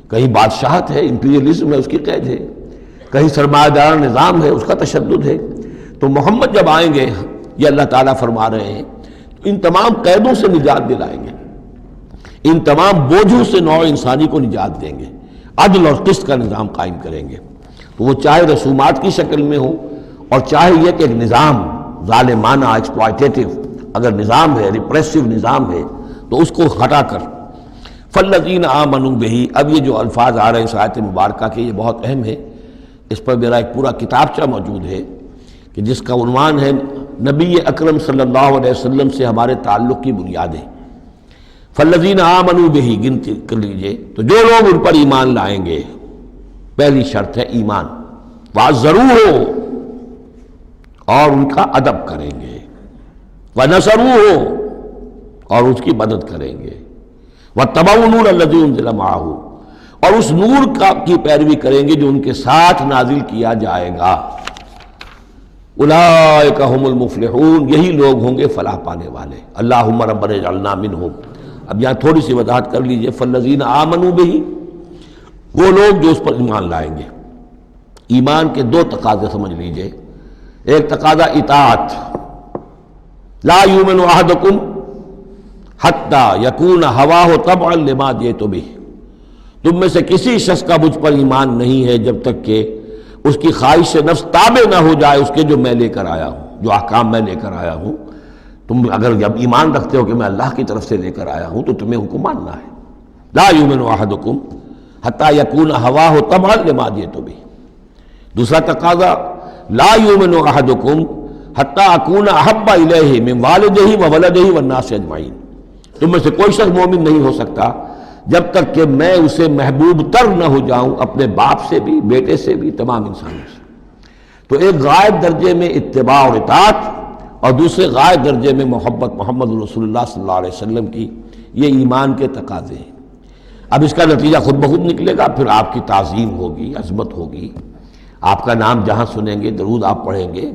کہیں بادشاہت ہے، امپیریلزم ہے، اس کی قید ہے، کہیں سرمایہ دار نظام ہے، اس کا تشدد ہے۔ تو محمد جب آئیں گے، یہ اللہ تعالیٰ فرما رہے ہیں، تو ان تمام قیدوں سے نجات دلائیں گے، ان تمام بوجھوں سے نوع انسانی کو نجات دیں گے، عدل اور قسط کا نظام قائم کریں گے۔ تو وہ چاہے رسومات کی شکل میں ہو، اور چاہے یہ کہ ایک نظام ظالمانہ ایکسپلائٹیٹو اگر نظام ہے، ریپریسو نظام ہے، تو اس کو ہٹا کر فالذین آمنوا بہ۔ اب یہ جو الفاظ آ رہے ہیں اس آیت مبارکہ کے، یہ بہت اہم ہے، اس پر میرا ایک پورا کتابچہ موجود ہے کہ جس کا عنوان ہے نبی اکرم صلی اللہ علیہ وسلم سے ہمارے تعلق کی بنیادیں۔ فالذین آمنوا بہ، گنتی کر لیجئے، تو جو لوگ ان پر ایمان لائیں گے، پہلی شرط ہے ایمان، وعزروہ، اور ان کا ادب کریں گے، ونصروہ، اور اس کی مدد کریں گے، واتبعوا النور الذی انزل معہ، اور اس نور کی پیروی کریں گے جو ان کے ساتھ نازل کیا جائے گا۔ اولئک ھم المفلحون، یہی لوگ ہوں گے فلاح پانے والے۔ اللہم ربنا اجعلنا منہم۔ اب یہاں تھوڑی سی وضاحت کر لیجئے، فالذین آمنوا بہ، وہ لوگ جو اس پر ایمان لائیں گے۔ ایمان کے دو تقاضے سمجھ لیجئے، ایک تقاضا اطاعت، لا یؤمن احدکم حتی یکون ہواہ طبعا لما جئت بہ، تم میں سے کسی شخص کا مجھ پر ایمان نہیں ہے جب تک کہ اس کی خواہش نفس تابع نہ ہو جائے اس کے جو میں لے کر آیا ہوں، جو احکام میں لے کر آیا ہوں۔ تم اگر جب ایمان رکھتے ہو کہ میں اللہ کی طرف سے لے کر آیا ہوں تو تمہیں ان کو ماننا ہے۔ لا یؤمن احدکم حتی یکون ہواہ طبعا لما جئت بہ۔ دوسرا تقاضا، لا یؤمن احدکم حتی اکون احب الیہ من والدہ وولدہ والناس اجمعین، تم میں سے کوئی شخص مومن نہیں ہو سکتا جب تک کہ میں اسے محبوب تر نہ ہو جاؤں، اپنے باپ سے بھی، بیٹے سے بھی، تمام انسانوں سے۔ تو ایک غائب درجے میں اتباع اور اطاعت، اور دوسرے غائب درجے میں محبت محمد رسول اللہ صلی اللہ علیہ وسلم کی، یہ ایمان کے تقاضے ہیں۔ اب اس کا نتیجہ خود بخود نکلے گا، پھر آپ کی تعظیم ہوگی، عظمت ہوگی، آپ کا نام جہاں سنیں گے، درود آپ پڑھیں گے،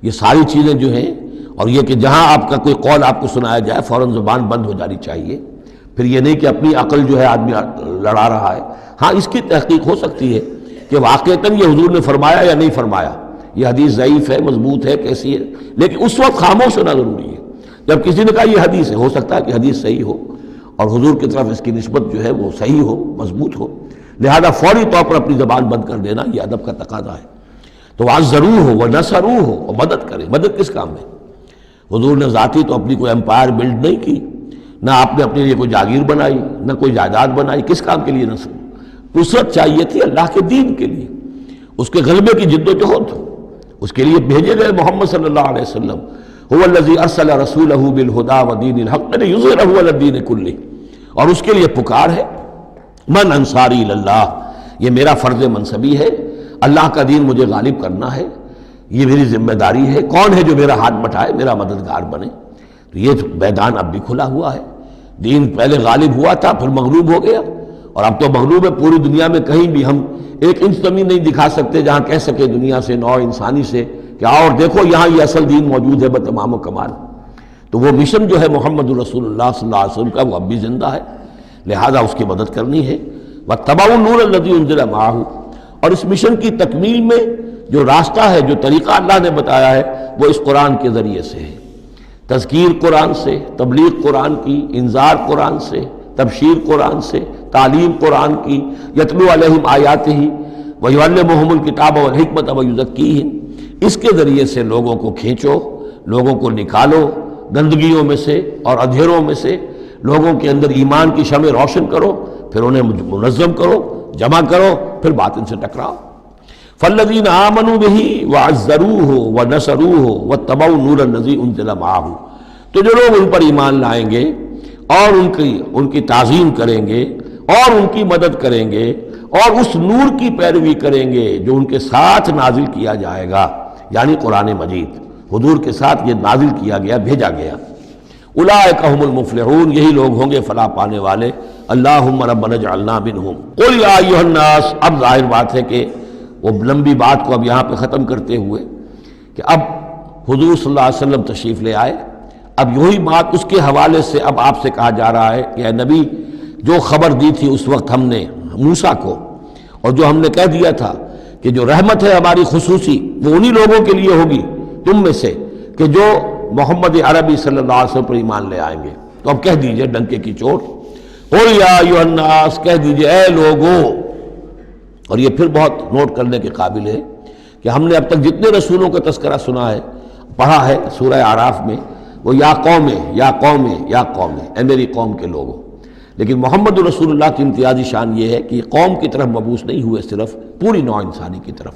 یہ ساری چیزیں جو ہیں، اور یہ کہ جہاں آپ کا کوئی قول آپ کو سنایا جائے فوراً زبان بند ہو جانی چاہیے۔ پھر یہ نہیں کہ اپنی عقل جو ہے آدمی لڑا رہا ہے، ہاں اس کی تحقیق ہو سکتی ہے کہ واقعتاً یہ حضور نے فرمایا یا نہیں فرمایا، یہ حدیث ضعیف ہے، مضبوط ہے، کیسی ہے، لیکن اس وقت خاموش ہونا ضروری ہے۔ جب کسی نے کہا یہ حدیث ہے، ہو سکتا ہے کہ حدیث صحیح ہو اور حضور کی طرف اس کی نسبت جو ہے وہ صحیح ہو، مضبوط ہو، لہذا فوری طور پر اپنی زبان بند کر دینا یہ ادب کا تقاضا ہے۔ تو وعزروہ ہو ونصروہ ہو، اور مدد کرے۔ مدد کس کام میں؟ حضور نے ذاتی تو اپنی کوئی امپائر بلڈ نہیں کی، نہ آپ نے اپنے لیے کوئی جاگیر بنائی، نہ کوئی جائیداد بنائی۔ کس کام کے لیے نصرت چاہیے تھی؟ اللہ کے دین کے لیے، اس کے غلبے کی جد و جہد، اس کے لیے بھیجے گئے محمد صلی اللہ علیہ وسلم۔ هو الذی ارسل رسولہ بالہدی ودین الحق لیظہرہ علی الدین کلہ، اور اس کے لیے پکار ہے من انصاری اللہ، یہ میرا فرض منصبی ہے، اللہ کا دین مجھے غالب کرنا ہے، یہ میری ذمہ داری ہے۔ کون ہے جو میرا ہاتھ بٹھائے، میرا مددگار بنے؟ تو یہ میدان اب بھی کھلا ہوا ہے۔ دین پہلے غالب ہوا تھا، پھر مغلوب ہو گیا، اور اب تو مغلوب ہے۔ پوری دنیا میں کہیں بھی ہم ایک انچ زمین نہیں دکھا سکتے جہاں کہہ سکے دنیا سے، نوع انسانی سے، کہ اور دیکھو یہاں یہ اصل دین موجود ہے بتمام و کمال۔ تو وہ مشن جو ہے محمد رسول اللہ صلی اللہ علیہ وسلم کا، وہ اب بھی زندہ ہے، لہذا اس کی مدد کرنی ہے۔ واتبعوا النور الذی انزل معہ، اور اس مشن کی تکمیل میں جو راستہ ہے، جو طریقہ اللہ نے بتایا ہے، وہ اس قرآن کے ذریعے سے ہے۔ تذکیر قرآن سے، تبلیغ قرآن کی، انذار قرآن سے، تبشیر قرآن سے، تعلیم قرآن کی، یتلو علیہم آیاتہ ویعلمہم الکتاب والحکمۃ ویزکیہم، اس کے ذریعے سے لوگوں کو کھینچو، لوگوں کو نکالو گندگیوں میں سے اور اندھیروں میں سے، لوگوں کے اندر ایمان کی شمع روشن کرو، پھر انہیں منظم کرو، جمع کرو، پھر باطن سے ٹکراؤ۔ فالذین آمنوا بہ وعزروہ ونصروہ واتبعوا النور الذی انزل معہ، تو جو لوگ ان پر ایمان لائیں گے اور ان کی تعظیم کریں گے اور ان کی مدد کریں گے اور اس نور کی پیروی کریں گے جو ان کے ساتھ نازل کیا جائے گا، یعنی قرآن مجید حضور کے ساتھ یہ نازل کیا گیا، بھیجا گیا۔ اولئک ھم المفلحون، یہی لوگ ہوں گے فلاح پانے والے۔ اللہم ربنا اجعلنا منہم قل یا ایھا الناس۔ اب ظاہر بات ہے کہ وہ لمبی بات کو اب یہاں پہ ختم کرتے ہوئے کہ اب حضور صلی اللہ علیہ وسلم تشریف لے آئے، اب یہی بات اس کے حوالے سے اب آپ سے کہا جا رہا ہے کہ اے نبی، جو خبر دی تھی اس وقت ہم نے موسیٰ کو، اور جو ہم نے کہہ دیا تھا کہ جو رحمت ہے ہماری خصوصی وہ انہی لوگوں کے لیے ہوگی تم میں سے کہ جو محمد عربی صلی اللہ علیہ وسلم پر ایمان لے آئیں گے، تو اب کہہ دیجئے ڈنکے کی چوٹ، قل یا ایھا الناس، کہہ دیجئے اے لوگوں۔ اور یہ پھر بہت نوٹ کرنے کے قابل ہے کہ ہم نے اب تک جتنے رسولوں کا تذکرہ سنا ہے، پڑھا ہے سورہ اعراف میں، وہ یا قوم یا قوم یا قوم، اے میری قوم کے لوگوں۔ لیکن محمد رسول اللہ کی امتیازی شان یہ ہے کہ یہ قوم کی طرف مبعوث نہیں ہوئے، صرف پوری نوع انسانی کی طرف۔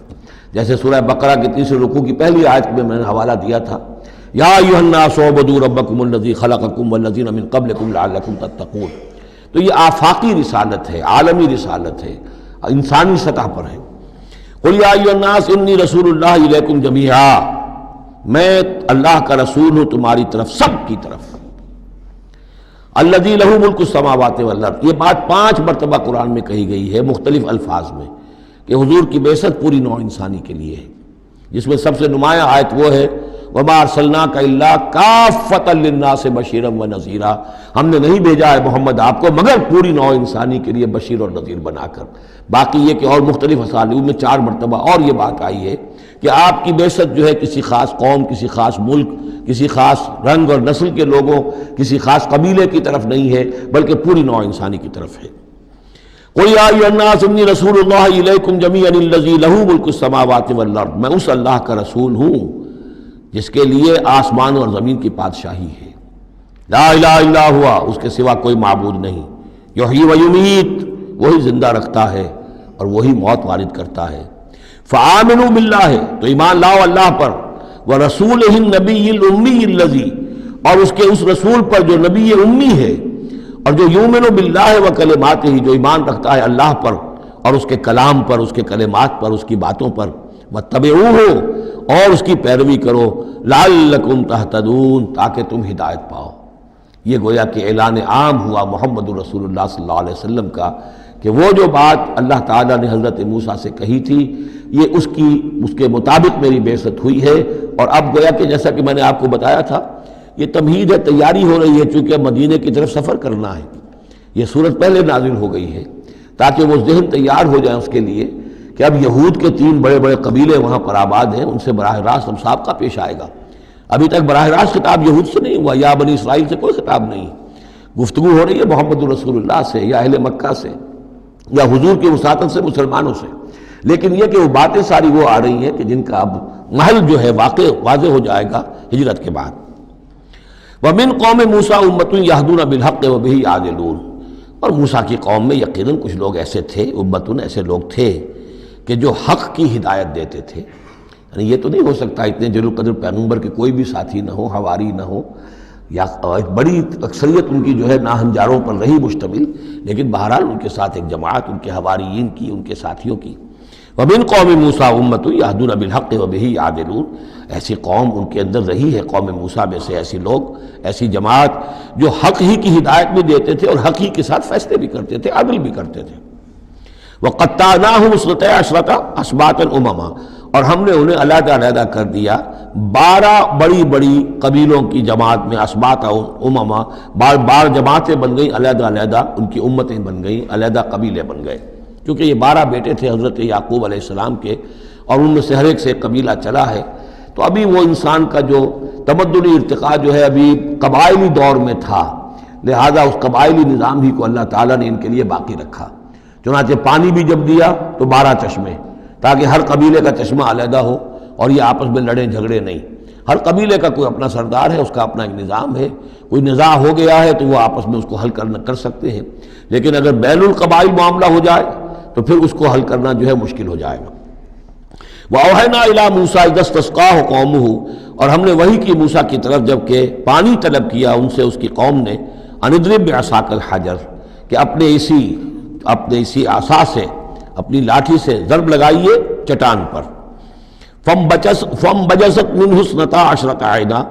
جیسے سورہ بقرہ کے تیسرے رکوع کی پہلی آیت میں نے حوالہ دیا تھا، یا ایھا الناس اعبدوا ربکم الذی خلقکم والذین من قبلکم لعلکم تتقون۔ تو یہ آفاقی رسالت ہے، عالمی رسالت ہے، انسانی سطح پر ہے۔ قل یا ایھا الناس انی رسول اللہ الیکم جمیعا، میں اللہ کا رسول ہوں تمہاری طرف، سب کی طرف۔ الذی لہ ملک السماوات والارض، یہ بات 5 مرتبہ قرآن میں کہی گئی ہے مختلف الفاظ میں کہ حضور کی بعثت پوری نوع انسانی کے لیے ہے، جس میں سب سے نمایاں آیت وہ ہے وما ارسلناک الا کافۃ للناس بشیرا ونذیرا، ہم نے نہیں بھیجا ہے محمد آپ کو مگر پوری نوع انسانی کے لیے بشیر اور نذیر بنا کر۔ باقی یہ کہ اور مختلف اسالیب میں 4 مرتبہ اور یہ بات آئی ہے کہ آپ کی بعثت جو ہے کسی خاص قوم، کسی خاص ملک، کسی خاص رنگ اور نسل کے لوگوں، کسی خاص قبیلے کی طرف نہیں ہے، بلکہ پوری نوع انسانی کی طرف ہے۔ قل یا ایھا الناس انی رسول اللہ الیکم جمیعا الذی لہ ملک السماوات والارض، میں اس اللہ کا رسول ہوں جس کے لیے آسمان اور زمین کی بادشاہی ہے، لا الہ الا ہوا، اس کے سوا کوئی معبود نہیں، یحیی و یمیت، وہی زندہ رکھتا ہے اور وہی موت وارد کرتا ہے۔ فآمنوا باللہ، تو ایمان لاؤ اللہ پر، ورسولہ النبی الامی الذی، اور اس کے اس رسول پر جو نبی امی ہے، اور جو یؤمن باللہ وکلماتہ، جو ایمان رکھتا ہے اللہ پر اور اس کے کلام پر، اس کے کلمات پر، اس کی باتوں پر، واتبعوہ، اور اس کی پیروی کرو، لعلکم تہتدون، تاکہ تم ہدایت پاؤ۔ یہ گویا کہ اعلان عام ہوا محمد رسول اللہ صلی اللہ علیہ وسلم کا کہ وہ جو بات اللہ تعالیٰ نے حضرت موسیٰ سے کہی تھی یہ اس کے مطابق میری بعثت ہوئی ہے۔ اور اب گویا کہ جیسا کہ میں نے آپ کو بتایا تھا، یہ تمہید ہے، تیاری ہو رہی ہے، چونکہ مدینے کی طرف سفر کرنا ہے، یہ صورت پہلے نازل ہو گئی ہے تاکہ وہ ذہن تیار ہو جائے اس کے لیے کہ اب یہود کے 3 بڑے بڑے قبیلے وہاں پر آباد ہیں، ان سے براہ راست اب سابقہ پیش آئے گا۔ ابھی تک براہ راست خطاب یہود سے نہیں ہوا، یا بنی اسرائیل سے کوئی خطاب نہیں، گفتگو ہو رہی ہے محمد رسول اللہ سے یا اہل مکہ سے یا حضور کی وساطت سے مسلمانوں سے۔ لیکن یہ کہ وہ باتیں ساری وہ آ رہی ہیں کہ جن کا اب محل جو ہے واضح ہو جائے گا ہجرت کے بعد۔ وَمِن قَوْمِ مُوسَىٰ أُمَّةٌ يَهْدُونَ بِالْحَقِّ وَبِهِ يَعْدِلُونَ، اور موسیٰ کی قوم میں یقیناً کچھ لوگ ایسے تھے، امتن ایسے لوگ تھے کہ جو حق کی ہدایت دیتے تھے۔ یعنی یہ تو نہیں ہو سکتا اتنے جلیل القدر پیغمبر کے کوئی بھی ساتھی نہ ہو، حواری نہ ہو، یا بڑی اکثریت ان کی جو ہے ناہنجاروں پر رہی مشتمل، لیکن بہرحال ان کے ساتھ ایک جماعت ان کے حواریین کی، ان کے ساتھیوں کی۔ وَمِن قَوْمِ مُوسَىٰ أُمَّةٌ يَهْدُونَ بِالْحَقِّ وَبِهِ يَعْدِلُونَ، ایسی قوم ان کے اندر رہی ہے، قوم موسیٰ میں سے ایسی لوگ، ایسی جماعت جو حق ہی کی ہدایت بھی دیتے تھے اور حق ہی کے ساتھ فیصلے بھی کرتے تھے، عدل بھی کرتے تھے۔ وَقَطَّعْنَاهُمْ اثْنَتَيْ عَشْرَةَ أَسْبَاطًا أُمَمًا، اور ہم نے انہیں علیحدہ علیحدہ کر دیا 12 بڑی بڑی قبیلوں کی جماعت میں، اسباط امما، بار جماعتیں بن گئیں علیحدہ علیحدہ، ان کی امتیں بن گئیں، علیحدہ قبیلے بن گئے، کیونکہ یہ 12 بیٹے تھے حضرت یعقوب علیہ السلام کے، اور ان میں سے ہر ایک سے ایک قبیلہ چلا ہے۔ تو ابھی وہ انسان کا جو تمدنی ارتقاء جو ہے ابھی قبائلی دور میں تھا، لہذا اس قبائلی نظام ہی کو اللہ تعالیٰ نے ان کے لیے باقی رکھا۔ چنانچہ پانی بھی جب دیا تو 12 چشمے، تاکہ ہر قبیلے کا چشمہ علیحدہ ہو اور یہ آپس میں لڑیں جھگڑے نہیں۔ ہر قبیلے کا کوئی اپنا سردار ہے، اس کا اپنا ایک نظام ہے، کوئی نزاع ہو گیا ہے تو وہ آپس میں اس کو حل کر سکتے ہیں، لیکن اگر بین القبائل معاملہ ہو جائے تو پھر اس کو حل کرنا جو ہے مشکل ہو جائے گا۔ وَأَوْحَيْنَا إِلَىٰ مُوسَىٰ إِذْ اسْتَسْقَاهُ قَوْمُهُ، اور ہم نے وحی کی موسیٰ کی طرف جب کہ پانی طلب کیا ان سے اس کی قوم نے، أَنِ اضْرِب بِعَصَاكَ الْحَجَرَ، کہ اپنے اسی عصا سے، اپنی لاٹھی سے ضرب لگائیے چٹان پر۔ فَانْبَجَسَتْ مِنْهُ اثْنَتَا عَشْرَةَ عَيْنًا،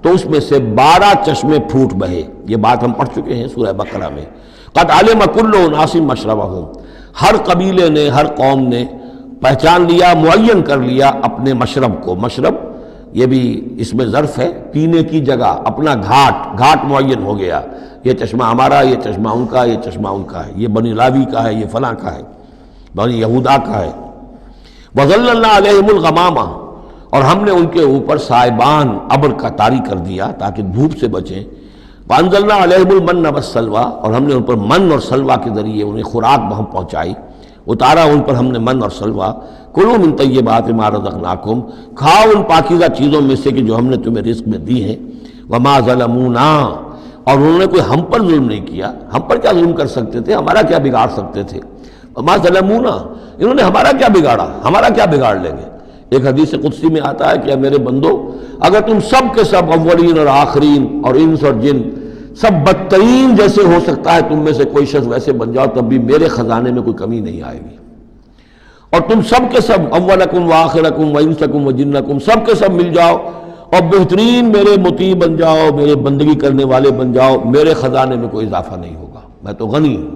تو اس میں سے 12 چشمے پھوٹ بہے، یہ بات ہم پڑھ چکے ہیں سورہ بقرہ میں۔ قد علم کل اناس مشربہم، ہر قبیلے نے، ہر قوم نے پہچان لیا، معین کر لیا اپنے مشرب کو۔ مشرب یہ بھی اس میں ظرف ہے، پینے کی جگہ، اپنا گھاٹ معین ہو گیا، یہ چشمہ ہمارا، یہ چشمہ ان کا، یہ چشمہ ان کا ہے، یہ بنی لاوی کا ہے، یہ فلاں کا ہے، بنی یہودا کا ہے۔ وَظَلَّلْنَا عَلَيْهِمُ الْغَمَامَ، اور ہم نے ان کے اوپر سائبان ابر کا طاری کر دیا تاکہ دھوپ سے بچیں۔ وَأَنزَلْنَا عَلَيْهِمُ الْمَنَّ وَالسَّلْوَىٰ، اور ہم نے ان پر من اور سلوہ کے ذریعے انہیں خوراک بہم پہنچائی، اتارا ان پر ہم نے من اور سلوہ۔ کلوا من طیبات ما رزقناکم، کھاؤ ان پاکیزہ چیزوں میں سے کہ جو ہم نے تمہیں رزق میں دی ہیں۔ وما ظلمونا، اور انہوں نے کوئی ہم پر ظلم نہیں کیا، ہم پر کیا ظلم کر سکتے تھے، ہمارا کیا بگاڑ سکتے تھے۔ وما ظلمونا، انہوں نے ہمارا کیا بگاڑا، ہمارا کیا بگاڑ لیں گے۔ ایک حدیث قدسی میں آتا ہے کہ اے میرے بندو، اگر تم سب کے سب اولین اور آخرین اور انس اور جن سب بدترین جیسے ہو سکتا ہے تم میں سے کوئی شخص ویسے بن جاؤ، تب بھی میرے خزانے میں کوئی کمی نہیں آئے گی۔ اور تم سب کے سب اولکم و آخرکم و انسکم و جنکم سب کے سب مل جاؤ اور بہترین میرے مطیع بن جاؤ، میرے بندگی کرنے والے بن جاؤ، میرے خزانے میں کوئی اضافہ نہیں ہوگا، میں تو غنی ہوں۔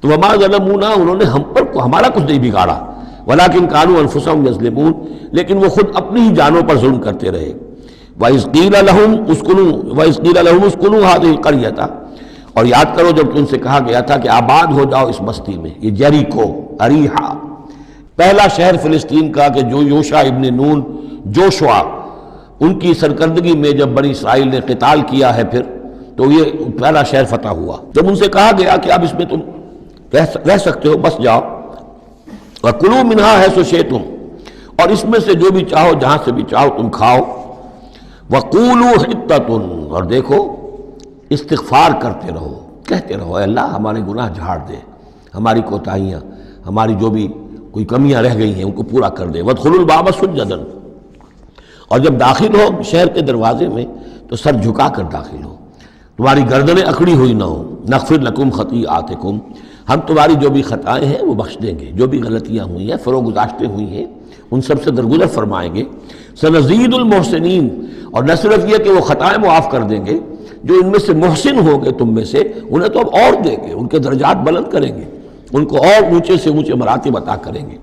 تو وما ظلمونا، انہوں نے ہم پر ہمارا کچھ نہیں بگاڑا، ولکن کانوا انفسہم یظلمون، لیکن وہ خود اپنی ہی جانوں پر ظلم کرتے رہے۔ وَإِذْ قِيلَ لَهُمُ اسْكُنُوا هَٰذِهِ الْقَرْيَةَ، اور یاد کرو جب ان سے کہا گیا تھا کہ آباد ہو جاؤ اس بستی میں، یہ جیریکو، اریحا، پہلا شہر فلسطین کا کہ جو یوشع ابن نون، جوشوا، ان کی سرکردگی میں جب بنی اسرائیل نے قتال کیا ہے پھر، تو یہ پہلا شہر فتح ہوا۔ جب ان سے کہا گیا کہ اب اس میں تم رہ سکتے ہو، بس جاؤ، وَكُلُوا مِنْهَا حَيْثُ شِئْتُمْ، اور اس میں سے جو بھی چاہو، جہاں سے بھی چاہو تم کھاؤ۔ وَقُولُوا حِطَّةٌ، اور دیکھو استغفار کرتے رہو، کہتے رہو اے اللہ ہمارے گناہ جھاڑ دے، ہماری کوتاہیاں، ہماری جو بھی کوئی کمیاں رہ گئی ہیں ان کو پورا کر دے۔ وَادْخُلُوا الْبَابَ سُجَّدًا، اور جب داخل ہو شہر کے دروازے میں تو سر جھکا کر داخل ہو، تمہاری گردنیں اکڑی ہوئی نہ ہوں۔ نغفر لکم خطیئاتکم، ہم تمہاری جو بھی خطائیں ہیں وہ بخش دیں گے، جو بھی غلطیاں ہوئی ہیں، فروغ گزاشتیں ہوئی ہیں، ان سب سے درگزر فرمائیں گے۔ سنزید المحسنین، اور نہ صرف یہ کہ وہ خطائیں معاف کر دیں گے، جو ان میں سے محسن ہوں گے تم میں سے انہیں تو اب اور دیں گے، ان کے درجات بلند کریں گے، ان کو اور اونچے سے اونچے مراتب عطا کریں گے۔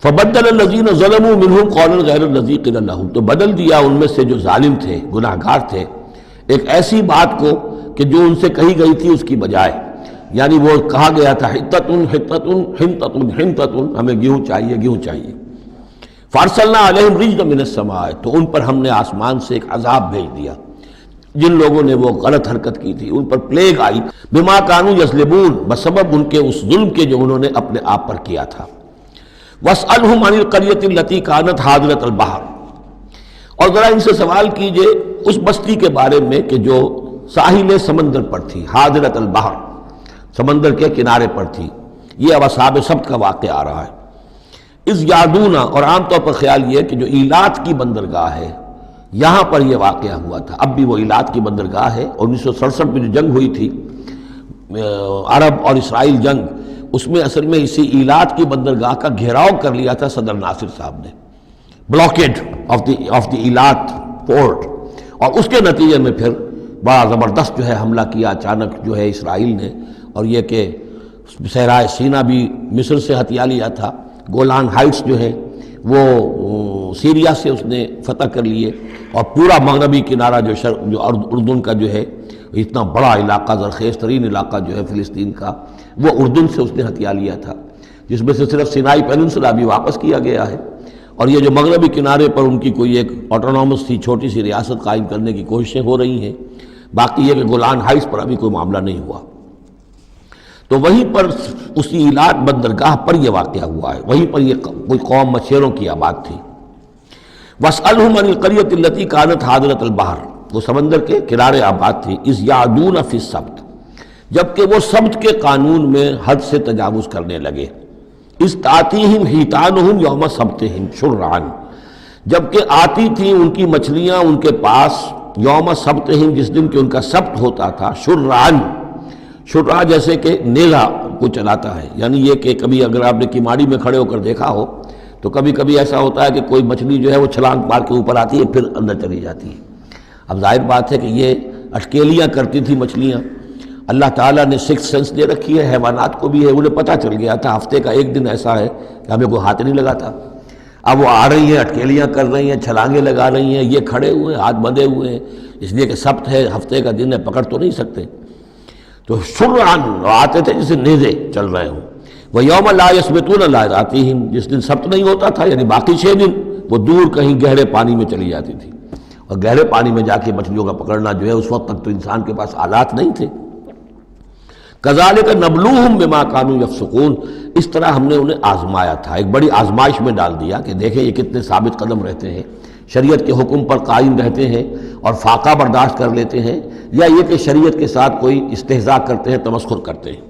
فبدل الذین ظلموا منہم قولا غیر الذی قیل لہم، تو بدل دیا ان میں سے جو ظالم تھے، گناہ گار تھے، ایک ایسی بات کو کہ جو ان سے کہی گئی تھی اس کی بجائے، یعنی وہ کہا گیا تھا حطۃ حطۃ حنطۃ حنطۃ، ہمیں گیہوں چاہیے، گیہوں چاہیے۔ فارسلنا علیہم رجزا من السماء، تو ان پر ہم نے آسمان سے ایک عذاب بھیج دیا، جن لوگوں نے وہ غلط حرکت کی تھی ان پر پلیگ آئی، بما کانوا یظلمون، بسبب ان کے اس ظلم کے جو انہوں نے اپنے آپ پر کیا تھا۔ واسألہم عن القریۃ التی کانت حاضرۃ البحر، اور ذرا ان سے سوال کیجئے اس بستی کے بارے میں کہ جو ساحل سمندر پر تھی، حاضرۃ البحر، سمندر کے کنارے پر تھی۔ یہ اب اصحاب سبت کا واقعہ آ رہا ہے۔ اس یادونا، اور عام طور پر خیال یہ کہ جو ایلات کی بندرگاہ ہے یہاں پر یہ واقعہ ہوا تھا، اب بھی وہ ایلات کی بندرگاہ ہے۔ 1967 میں جو جنگ ہوئی تھی عرب اور اسرائیل جنگ، اس میں اصل میں اسی ایلات کی بندرگاہ کا گھیراؤ کر لیا تھا صدر ناصر صاحب نے، بلاکیڈ آف دی ایلات پورٹ، اور اس کے نتیجے میں پھر بڑا زبردست جو ہے حملہ کیا اچانک جو ہے اسرائیل نے، اور یہ کہ صحرائے سینا بھی مصر سے ہتھیا لیا تھا، گولان ہائٹس جو ہے وہ سیریا سے اس نے فتح کر لیے، اور پورا مغربی کنارہ جو اردن کا جو ہے اتنا بڑا علاقہ، زرخیز ترین علاقہ جو ہے فلسطین کا، وہ اردن سے اس نے ہتھیا لیا تھا، جس میں سے صرف سینائی پیننسلا بھی واپس کیا گیا ہے، اور یہ جو مغربی کنارے پر ان کی کوئی ایک آٹونومس سی چھوٹی سی ریاست قائم کرنے کی کوششیں ہو رہی ہیں، باقی یہ کہ گولان ہائٹس پر ابھی کوئی معاملہ نہیں ہوا۔ تو وہیں پر اسی ایلات بندرگاہ پر یہ واقعہ ہوا ہے، وہیں پر یہ کوئی قوم مچھیروں کی آباد تھی۔ وَاسْأَلْهُمْ عَنِ الْقَرْيَةِ الَّتِي كَانَتْ حَاضِرَةَ الْبَحْرِ، وہ سمندر کے کنارے آباد تھی، اِذْ يَعْدُونَ فِي السَّبْتِ، جبکہ وہ سبت کے قانون میں حد سے تجاوز کرنے لگے۔ اِذْ تَأْتِيهِمْ حِيتَانُهُمْ يَوْمَ صَبْتِهِمْ شُرَّعًا، جبکہ آتی تھیں ان کی مچھلیاں ان کے پاس یوم صبتہم، جس دن کہ ان کا سبت ہوتا تھا، شُرَّعًا، شُرَّع جیسے کہ نیزہ کو چلاتا ہے، یعنی یہ کہ کبھی اگر آپ نے کماڑی میں کھڑے ہو کر دیکھا ہو تو کبھی کبھی ایسا ہوتا ہے کہ کوئی مچھلی جو ہے وہ چھلانگ مار کے اوپر آتی ہے پھر اندر چلی جاتی ہے۔ اب ظاہر بات ہے کہ یہ اٹکیلیاں کرتی تھی مچھلیاں، اللہ تعالیٰ نے سکس سینس دے رکھی ہے، حیوانات کو بھی ہے، انہیں پتہ چل گیا تھا ہفتے کا ایک دن ایسا ہے کہ ہمیں کوئی ہاتھ نہیں لگاتا. اب وہ آ رہی ہیں، اٹکیلیاں کر رہی ہیں، چھلانگیں لگا رہی ہیں، یہ کھڑے ہوئے ہیں، ہاتھ بندھے ہوئے ہیں، اس لیے کہ سبت ہے، ہفتے کا دن ہے، پکڑ تو نہیں سکتے. تو سرعن آتے تھے جسے نیزے چل رہے ہوں. وہ یوم لا یثبتون لا یاتیہم، جس دن سبت نہیں ہوتا تھا یعنی باقی 6 دن وہ دور کہیں گہرے پانی میں چلی جاتی تھی. اور گہرے پانی میں جا کے مچھلیوں کا پکڑنا جو ہے اس وقت تک تو انسان کے پاس آلات نہیں تھے. کذالک نبلوہم بما کانوا یفسقون، اس طرح ہم نے انہیں آزمایا تھا، ایک بڑی آزمائش میں ڈال دیا کہ دیکھیں یہ کتنے ثابت قدم رہتے ہیں، شریعت کے حکم پر قائم رہتے ہیں اور فاقہ برداشت کر لیتے ہیں، یا یہ کہ شریعت کے ساتھ کوئی استہزاء کرتے ہیں، تمسخر کرتے ہیں.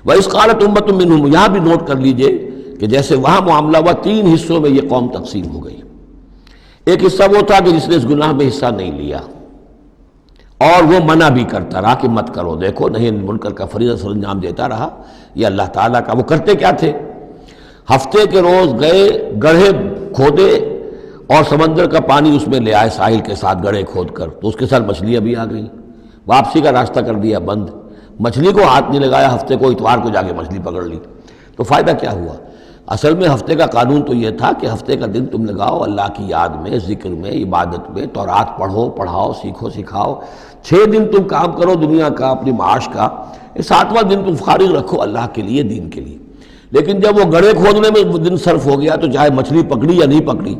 وَإِذْ قَالَتْ أُمَّةٌ مِّنْهُمْ، یہاں بھی نوٹ کر لیجئے کہ جیسے وہاں معاملہ ہوا 3 حصوں میں یہ قوم تقسیم ہو گئی. ایک حصہ وہ تھا کہ جس نے اس گناہ میں حصہ نہیں لیا اور وہ منع بھی کرتا رہا کہ مت کرو، دیکھو نہیں منکر کا فریضہ سر انجام دیتا رہا. یہ اللہ تعالیٰ کا، وہ کرتے کیا تھے، ہفتے کے روز گئے، گڑھے کھودے اور سمندر کا پانی اس میں لے آئے ساحل کے ساتھ گڑھے کھود کر، تو اس کے ساتھ مچھلیاں بھی آ گئیں. واپسی کا راستہ کر دیا بند، مچھلی کو ہاتھ نہیں لگایا، ہفتے کو اتوار کو جا کے مچھلی پکڑ لی. تو فائدہ کیا ہوا؟ اصل میں ہفتے کا قانون تو یہ تھا کہ ہفتے کا دن تم لگاؤ اللہ کی یاد میں، ذکر میں، عبادت میں، تورات پڑھو، پڑھاؤ، سیکھو، سکھاؤ. 6 دن تم کام کرو دنیا کا، اپنی معاش کا، 7واں دن تم فارغ رکھو اللہ کے لیے، دین کے لیے. لیکن جب وہ گڑھے کھودنے میں دن صرف ہو گیا تو چاہے مچھلی پکڑی یا نہیں پکڑی،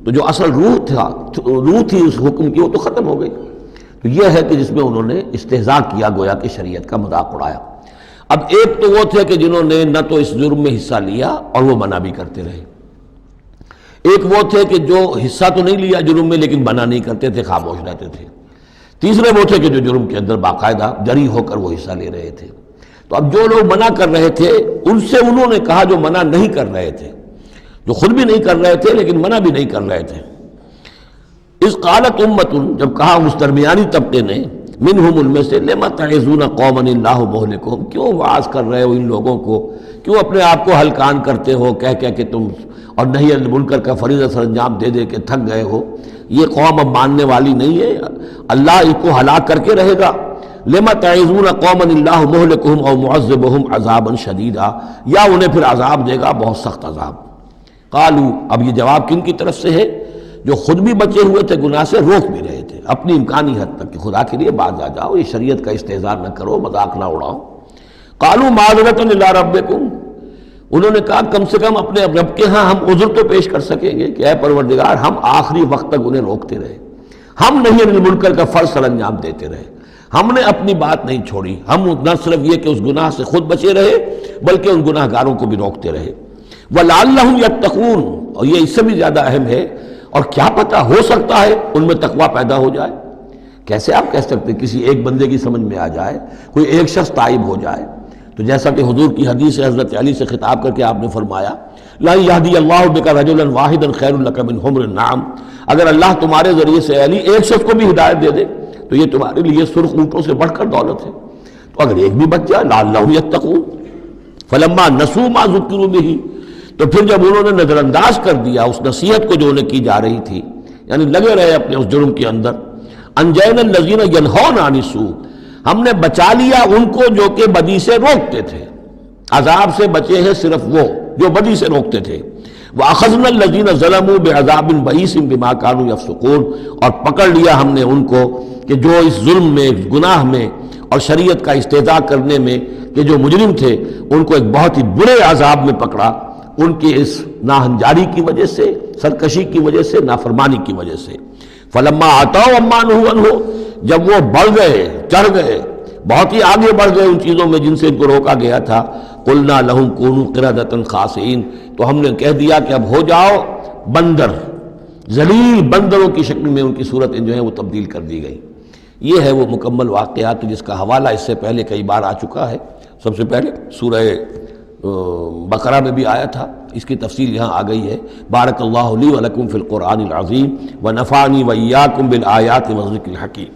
تو جو اصل روح تھی اس حکم کی وہ تو ختم ہو گئی. تو یہ ہے کہ جس میں انہوں نے استہزاء کیا، گویا کہ شریعت کا مذاق اڑایا. اب ایک تو وہ تھے کہ جنہوں نے نہ تو اس جرم میں حصہ لیا اور وہ منع بھی کرتے رہے. ایک وہ تھے کہ جو حصہ تو نہیں لیا جرم میں لیکن منع نہیں کرتے تھے، خاموش رہتے تھے. تیسرے وہ تھے کہ جو جرم کے اندر باقاعدہ جری ہو کر وہ حصہ لے رہے تھے. تو اب جو لوگ منع کر رہے تھے ان سے انہوں نے کہا جو منع نہیں کر رہے تھے، جو خود بھی نہیں کر رہے تھے لیکن منع بھی نہیں کر رہے تھے. اس قالت امت، جب کہا اس درمیانی طبقے نے، منہم، ان میں سے، لما تعظون قوما اللہ مہلکہم، کیوں وعظ کر رہے ہو ان لوگوں کو، کیوں اپنے آپ کو ہلکان کرتے ہو کہہ کہ تم، اور نہی عن المنکر کا فریضہ سر انجام دے دے کے تھک گئے ہو. یہ قوم اب ماننے والی نہیں ہے، اللہ اس کو ہلاک کر کے رہے گا. لما تعظون قوما اللہ مہلکہم او معذبہم عذابا شدیدا، یا انہیں پھر عذاب دے گا بہت سخت عذاب. قالوا، اب یہ جواب کن کی طرف سے ہے؟ جو خود بھی بچے ہوئے تھے گناہ سے، روک بھی رہے تھے اپنی امکانی حد تک کہ خدا کے لیے باز آ جاؤ، یہ شریعت کا استہزاء نہ کرو، مذاق نہ اڑاؤ. قالوا معذرۃ الی ربکم، انہوں نے کہا کم سے کم اپنے رب کے ہاں ہم عذر تو پیش کر سکیں گے کہ اے پروردگار، ہم آخری وقت تک انہیں روکتے رہے، ہم نہی عن المنکر کا فرض سر انجام دیتے رہے، ہم نے اپنی بات نہیں چھوڑی. ہم نہ صرف یہ کہ اس گناہ سے خود بچے رہے بلکہ ان گناہ گاروں کو بھی روکتے رہے. وَلَعَلَّهُمْ يَتَّقُونَ، اور یہ اس سے بھی زیادہ اہم ہے، اور کیا پتہ ہو سکتا ہے ان میں تقویٰ پیدا ہو جائے. کیسے آپ کہہ سکتے کسی ایک بندے کی سمجھ میں آ جائے، کوئی ایک شخص تائب ہو جائے؟ تو جیسا کہ حضور کی حدیث حضرت علی سے خطاب کر کے آپ نے فرمایا، لا یہدی اللہ بک رجلا واحدا خیر لک من حمر النعم، اگر اللہ تمہارے ذریعے سے علی ایک شخص کو بھی ہدایت دے دے تو یہ تمہارے لیے سرخ اونٹوں سے بڑھ کر دولت ہے. تو اگر ایک بھی بچ جائے، لعلہم یتقون. فلما نسوا ما ذکروا بہ، تو پھر جب انہوں نے نظر انداز کر دیا اس نصیحت کو جو انہیں کی جا رہی تھی، یعنی لگے رہے اپنے اس جرم کے اندر، انجینا الذین ینہون عن السوء، ہم نے بچا لیا ان کو جو کہ بدی سے روکتے تھے. عذاب سے بچے ہیں صرف وہ جو بدی سے روکتے تھے. وَأَخَذْنَا الَّذِينَ ظَلَمُوا بِعَذَابٍ بَئِيسٍ بِمَا كَانُوا يَفْسُقُونَ، اور پکڑ لیا ہم نے ان کو کہ جو اس ظلم میں، گناہ میں اور شریعت کا استہزاء کرنے میں کہ جو مجرم تھے، ان کو ایک بہت ہی برے عذاب میں پکڑا، ان کی اس ناہنجاری کی وجہ سے، سرکشی کی وجہ سے، نافرمانی کی وجہ سے. فلما عتوا عما نہوا عنہ، جب وہ بڑھ گئے، چڑھ گئے، بہت ہی آگے بڑھ گئے ان چیزوں میں جن سے ان کو روکا گیا تھا، قلنا لہم کونوا قردۃ خاسئین، تو ہم نے کہہ دیا کہ اب ہو جاؤ بندر، ذلیل بندروں کی شکل میں ان کی صورت جو ہے وہ تبدیل کر دی گئی. یہ ہے وہ مکمل واقعات جس کا حوالہ اس سے پہلے کئی بار آ چکا ہے. سب سے پہلے سورہ بقرہ میں بھی آیا تھا، اس کی تفصیل یہاں آ گئی ہے. بارک اللہ لی و لکم فی القرآن العظیم و نفعنی و ایاکم بالآیات والذکر الحکیم.